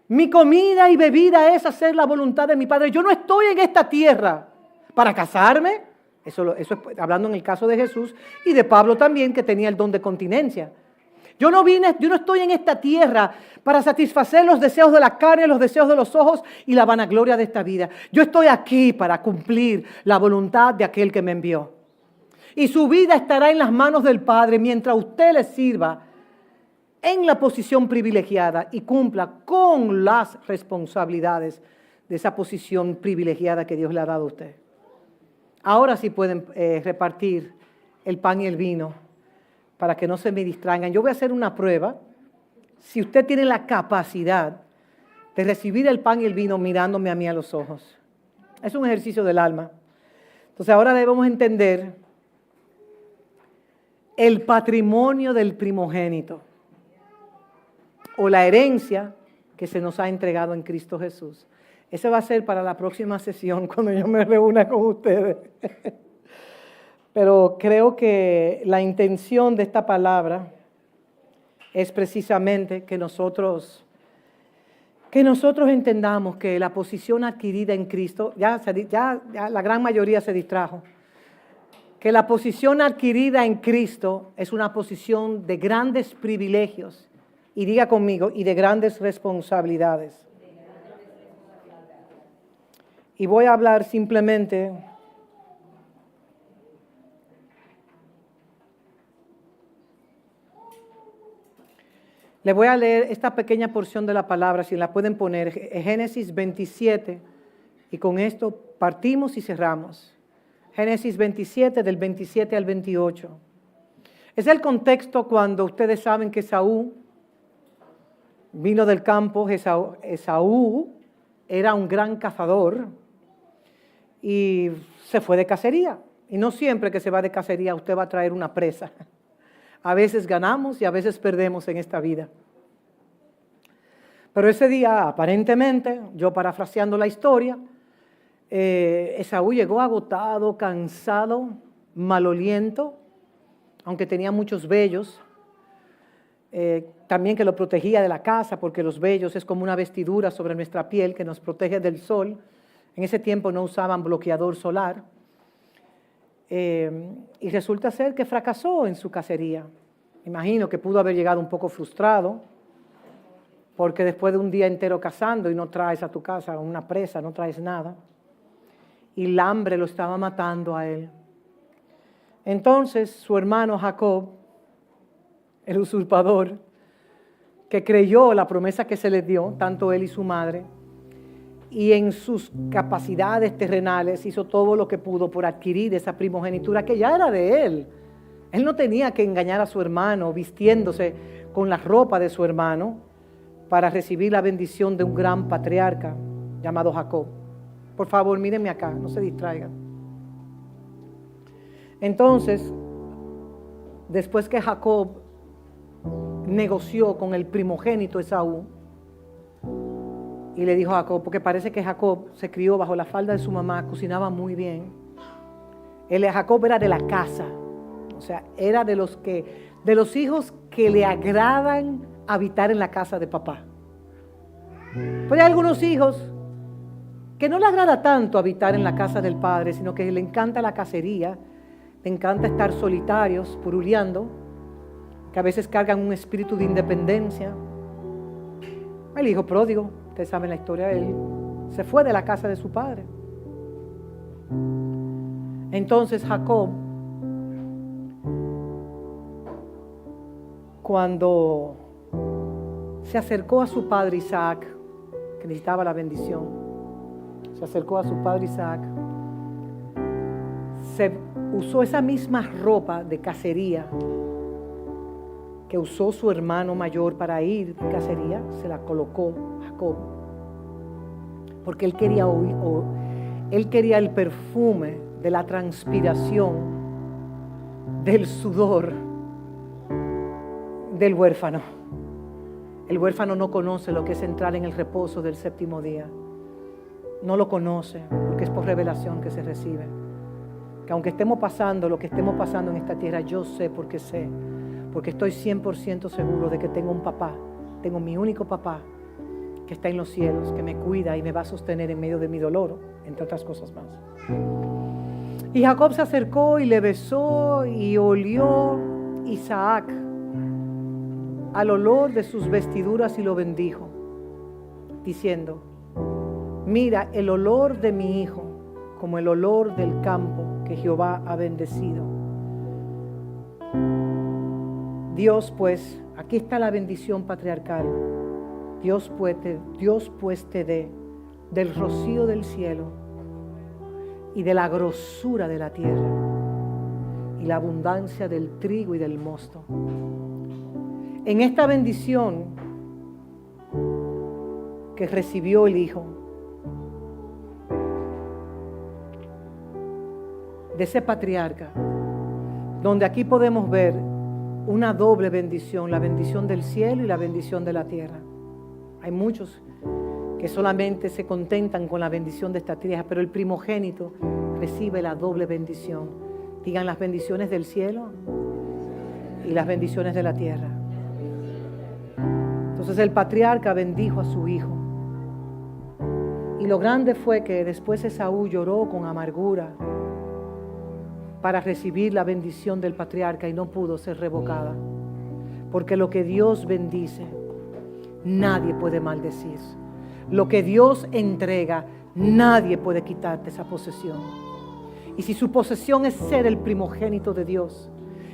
[SPEAKER 3] Mi comida y bebida es hacer la voluntad de mi Padre. Yo no estoy en esta tierra para casarme. Eso es hablando en el caso de Jesús y de Pablo también, que tenía el don de continencia. Yo no estoy en esta tierra para satisfacer los deseos de la carne, los deseos de los ojos y la vanagloria de esta vida. Yo estoy aquí para cumplir la voluntad de aquel que me envió. Y su vida estará en las manos del Padre mientras usted le sirva en la posición privilegiada y cumpla con las responsabilidades de esa posición privilegiada que Dios le ha dado a usted. Ahora sí pueden repartir el pan y el vino para que no se me distraigan. Yo voy a hacer una prueba. Si usted tiene la capacidad de recibir el pan y el vino mirándome a mí a los ojos. Es un ejercicio del alma. Entonces ahora debemos entender el patrimonio del primogénito o la herencia que se nos ha entregado en Cristo Jesús. Ese va a ser para la próxima sesión cuando yo me reúna con ustedes. Pero creo que la intención de esta palabra es precisamente que nosotros entendamos que la posición adquirida en Cristo, ya la gran mayoría se distrajo, que la posición adquirida en Cristo es una posición de grandes privilegios, y diga conmigo, y de grandes responsabilidades. Y voy a hablar simplemente le voy a leer esta pequeña porción de la palabra, si la pueden poner, Génesis 27, y con esto partimos y cerramos. Génesis 27, del 27 al 28. Es el contexto cuando ustedes saben que Esaú vino del campo. Esaú era un gran cazador y se fue de cacería. Y no siempre que se va de cacería usted va a traer una presa. A veces ganamos y a veces perdemos en esta vida. Pero ese día, aparentemente, yo parafraseando la historia, Esaú llegó agotado, cansado, maloliento, aunque tenía muchos vellos, también que lo protegía de la caza, porque los vellos es como una vestidura sobre nuestra piel que nos protege del sol. En ese tiempo no usaban bloqueador solar. Y resulta ser que fracasó en su cacería. Imagino que pudo haber llegado un poco frustrado, porque después de un día entero cazando y no traes a tu casa una presa, no traes nada, y el hambre lo estaba matando a él. Entonces su hermano Jacob, el usurpador, que creyó la promesa que se le dio, tanto él y su madre, y en sus capacidades terrenales hizo todo lo que pudo por adquirir esa primogenitura que ya era de él. Él no tenía que engañar a su hermano vistiéndose con la ropa de su hermano para recibir la bendición de un gran patriarca llamado Jacob. Por favor, mírenme acá, no se distraigan. Entonces, después que Jacob negoció con el primogénito Esaú, y le dijo a Jacob, porque parece que Jacob se crió bajo la falda de su mamá, cocinaba muy bien. Jacob era de la casa, o sea, era de los hijos que le agradan habitar en la casa de papá. Pero hay algunos hijos que no le agrada tanto habitar en la casa del padre, sino que le encanta la cacería, le encanta estar solitarios, puruleando, que a veces cargan un espíritu de independencia. El hijo pródigo, ustedes saben la historia, él se fue de la casa de su padre. Entonces Jacob, cuando se acercó a su padre Isaac, que necesitaba la bendición, se acercó a su padre Isaac, se usó esa misma ropa de cacería que usó su hermano mayor para ir de cacería, se la colocó Jacob, porque él quería el perfume de la transpiración, del sudor del huérfano. El huérfano no conoce lo que es entrar en el reposo del séptimo día. No lo conoce porque es por revelación que se recibe. Que aunque estemos pasando lo que estemos pasando en esta tierra, yo sé, porque estoy 100% seguro de que tengo un papá, tengo mi único papá que está en los cielos, que me cuida y me va a sostener en medio de mi dolor, entre otras cosas más. Y Jacob se acercó y le besó, y olió Isaac al olor de sus vestiduras y lo bendijo, diciendo: mira el olor de mi hijo como el olor del campo que Jehová ha bendecido. Dios pues, aquí está la bendición patriarcal. Dios pues te dé del rocío del cielo y de la grosura de la tierra y la abundancia del trigo y del mosto. En esta bendición que recibió el hijo, de ese patriarca, donde aquí podemos ver una doble bendición, la bendición del cielo y la bendición de la tierra. Hay muchos que solamente se contentan con la bendición de esta tierra, pero el primogénito recibe la doble bendición. Digan: las bendiciones del cielo y las bendiciones de la tierra. Entonces el patriarca bendijo a su hijo. Y lo grande fue que después Esaú lloró con amargura para recibir la bendición del patriarca y no pudo ser revocada. Porque lo que Dios bendice, nadie puede maldecir. Lo que Dios entrega, nadie puede quitarte esa posesión. Y si su posesión es ser el primogénito de Dios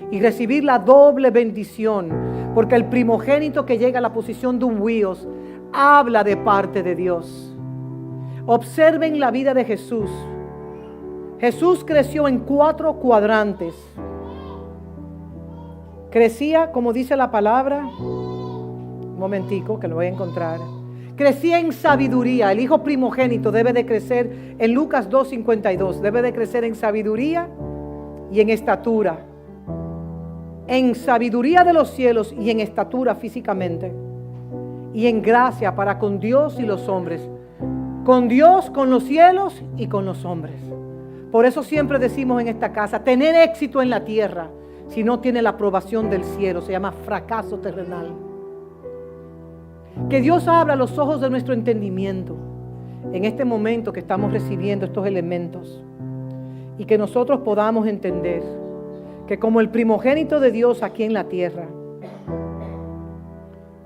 [SPEAKER 3] y recibir la doble bendición, porque el primogénito que llega a la posición de un huíos habla de parte de Dios. Observen la vida de Jesús. Jesús creció en 4 cuadrantes. Crecía, como dice la palabra, un momentico que lo voy a encontrar. Crecía en sabiduría. El hijo primogénito debe de crecer, en Lucas 2:52, debe de crecer en sabiduría y en estatura. En sabiduría de los cielos y en estatura físicamente. Y en gracia para con Dios y los hombres. Con Dios, con los cielos y con los hombres. Por eso siempre decimos en esta casa: tener éxito en la tierra, si no tiene la aprobación del cielo, se llama fracaso terrenal. Que Dios abra los ojos de nuestro entendimiento en este momento que estamos recibiendo estos elementos, y que nosotros podamos entender que como el primogénito de Dios aquí en la tierra,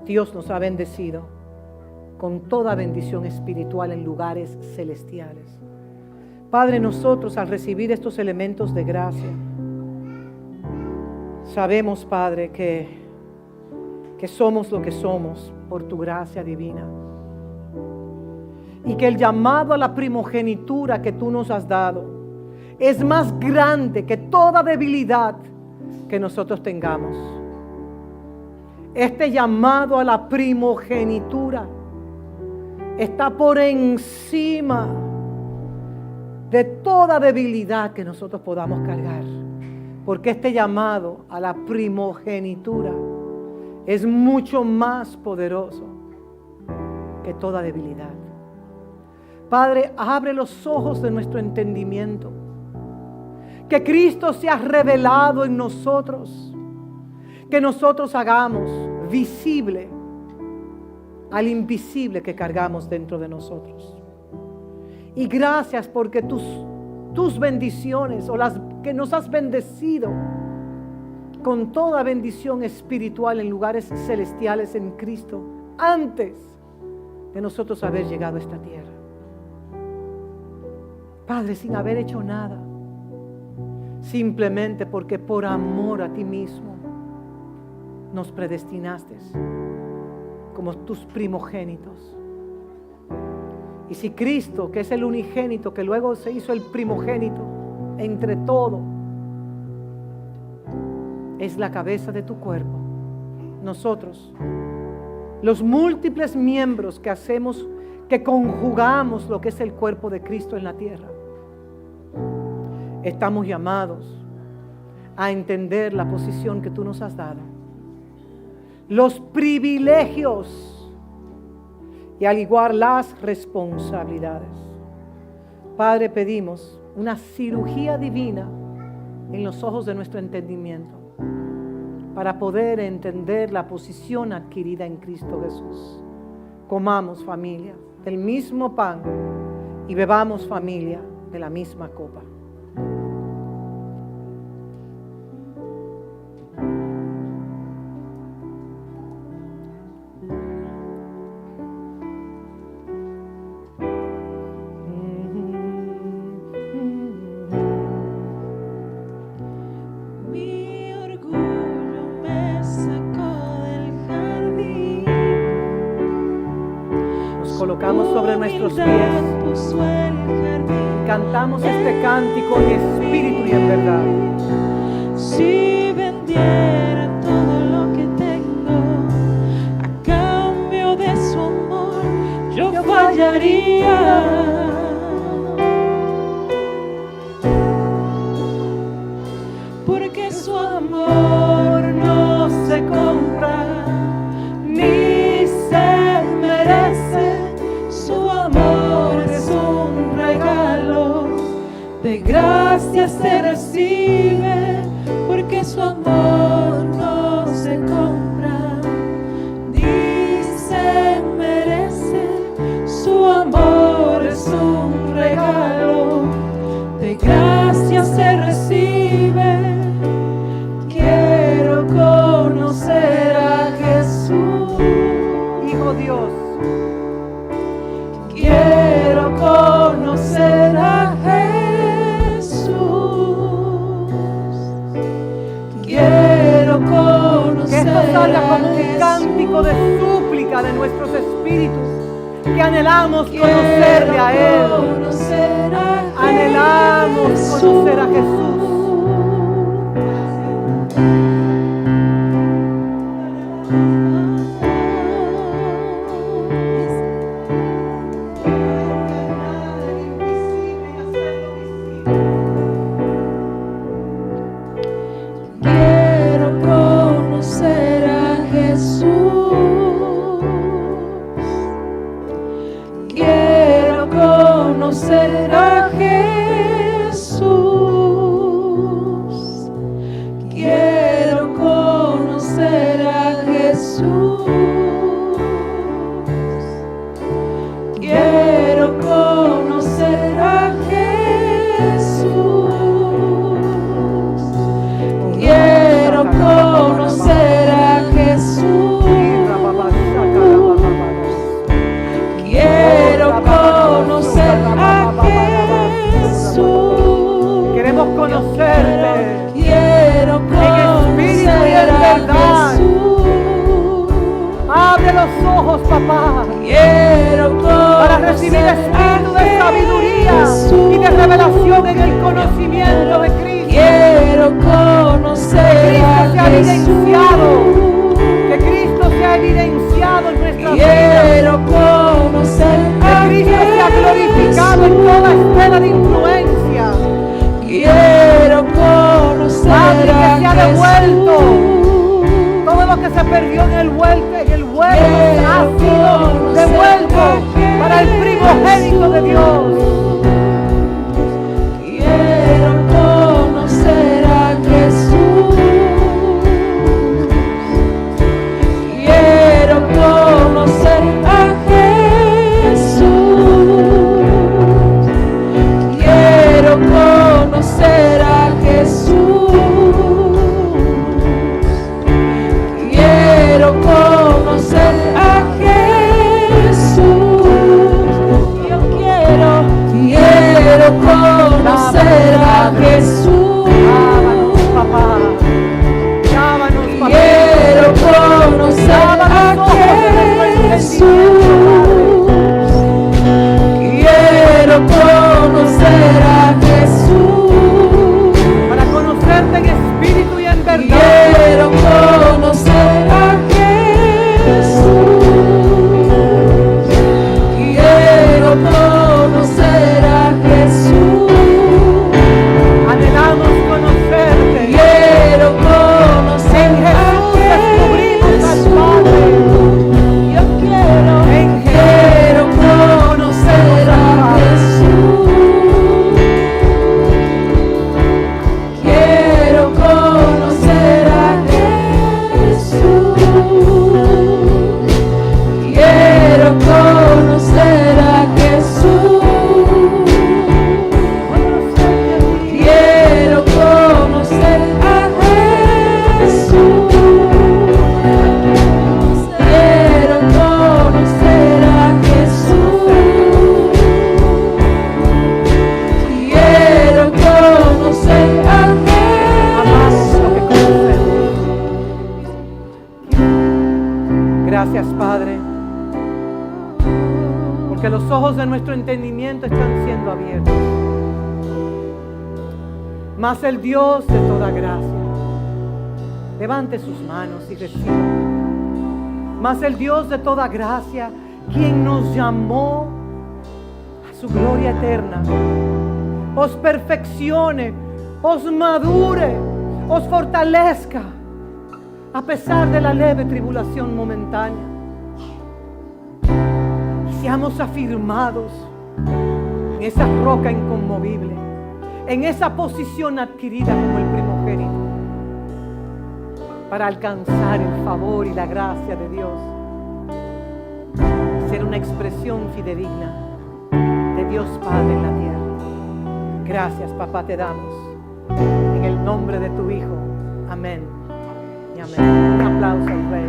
[SPEAKER 3] Dios nos ha bendecido con toda bendición espiritual en lugares celestiales. Padre, nosotros al recibir estos elementos de gracia, sabemos, Padre, que somos lo que somos por tu gracia divina. Y que el llamado a la primogenitura que tú nos has dado es más grande que toda debilidad que nosotros tengamos. Este llamado a la primogenitura está por encima de toda debilidad que nosotros podamos cargar, porque este llamado a la primogenitura es mucho más poderoso que toda debilidad. Padre, abre los ojos de nuestro entendimiento, que Cristo sea revelado en nosotros, que nosotros hagamos visible al invisible que cargamos dentro de nosotros. Y gracias porque tus bendiciones, o las que nos has bendecido con toda bendición espiritual en lugares celestiales en Cristo, antes de nosotros haber llegado a esta tierra. Padre, sin haber hecho nada, simplemente porque por amor a ti mismo nos predestinaste como tus primogénitos. Y si Cristo, que es el unigénito, que luego se hizo el primogénito entre todo, es la cabeza de tu cuerpo, nosotros, los múltiples miembros que hacemos, que conjugamos lo que es el cuerpo de Cristo en la tierra, estamos llamados a entender la posición que tú nos has dado. los privilegios y al igual las responsabilidades. Padre, pedimos una cirugía divina en los ojos de nuestro entendimiento para poder entender la posición adquirida en Cristo Jesús. Comamos, familia, del mismo pan y bebamos, familia, de la misma copa.
[SPEAKER 2] Mi orgullo me sacó del jardín.
[SPEAKER 3] Nos colocamos sobre nuestros pies.
[SPEAKER 2] Puso el jardín.
[SPEAKER 3] Cantamos este cántico en espíritu y en verdad.
[SPEAKER 2] Si vendiera todo lo que tengo a cambio de su amor, yo fallaría. Porque su amor no se compra ni se merece. Su amor es un regalo, de gracia se recibe. Porque su amor no se compra ni se merece. Su amor es un regalo, de gracia se recibe. Quiero conocer a Jesús,
[SPEAKER 3] Hijo Dios,
[SPEAKER 2] quiero conocer a Jesús, quiero
[SPEAKER 3] que
[SPEAKER 2] conocer
[SPEAKER 3] esto salga
[SPEAKER 2] a
[SPEAKER 3] como un
[SPEAKER 2] Jesús.
[SPEAKER 3] cántico de súplica de nuestros espíritus, que anhelamos conocerle a Él.
[SPEAKER 2] Conocer a
[SPEAKER 3] Anhelamos conocer a Jesús.
[SPEAKER 2] Quiero conocer a Jesús. Quiero conocer a Jesús. Quiero conocer a Jesús. Quiero conocer a Jesús. Quiero conocer a Jesús. Quiero conocer a Jesús.
[SPEAKER 3] Queremos conocerte.
[SPEAKER 2] Quiero
[SPEAKER 3] espíritu y en
[SPEAKER 2] conocer a
[SPEAKER 3] verdad.
[SPEAKER 2] Jesús.
[SPEAKER 3] Abre los ojos, papá,
[SPEAKER 2] Quiero
[SPEAKER 3] para recibir
[SPEAKER 2] conocer
[SPEAKER 3] espíritu de
[SPEAKER 2] a
[SPEAKER 3] sabiduría
[SPEAKER 2] Jesús.
[SPEAKER 3] y de revelación en el conocimiento de Cristo.
[SPEAKER 2] Quiero conocer
[SPEAKER 3] Cristo
[SPEAKER 2] a
[SPEAKER 3] se ha evidenciado.
[SPEAKER 2] Jesús.
[SPEAKER 3] Que Cristo se ha evidenciado en nuestras vidas.
[SPEAKER 2] Quiero conocer a
[SPEAKER 3] Que Cristo se ha glorificado en toda esfera de influencia.
[SPEAKER 2] Quiero conocer
[SPEAKER 3] Padre, que
[SPEAKER 2] a
[SPEAKER 3] se ha devuelto.
[SPEAKER 2] Jesús.
[SPEAKER 3] Todo lo que se perdió en el vuelo ha sido devuelto para el primogénito de Dios.
[SPEAKER 2] Quiero conocer a Jesús. Quiero conocer a Jesús. Quiero conocer a Jesús. Quiero conocer a Jesús. Yo quiero conocer a Jesús.
[SPEAKER 3] Llámanos, papá. Llámanos, papá.
[SPEAKER 2] Quiero conocer a Jesús. Quiero conocer a Jesús.
[SPEAKER 3] Para conocerte en espíritu y en verdad.
[SPEAKER 2] Quiero conocer a Jesús. Quiero conocer a Jesús.
[SPEAKER 3] Anhelamos conocerte.
[SPEAKER 2] Quiero conocer
[SPEAKER 3] En
[SPEAKER 2] a
[SPEAKER 3] Jesús descubrimos al
[SPEAKER 2] Jesús.
[SPEAKER 3] Gracias, Padre, porque los ojos de nuestro entendimiento están siendo abiertos. Mas el Dios de toda gracia, levante sus manos y reciba. Mas el Dios de toda gracia, quien nos llamó a su gloria eterna, os perfeccione, os madure, os fortalezca, a pesar de la leve tribulación momentánea. Y seamos afirmados en esa roca inconmovible, en esa posición adquirida como el primogénito, para alcanzar el favor y la gracia de Dios, ser una expresión fidedigna de Dios Padre en la tierra. Gracias, Papá, te damos en el nombre de tu Hijo. Amén y amén. Un aplauso al Rey.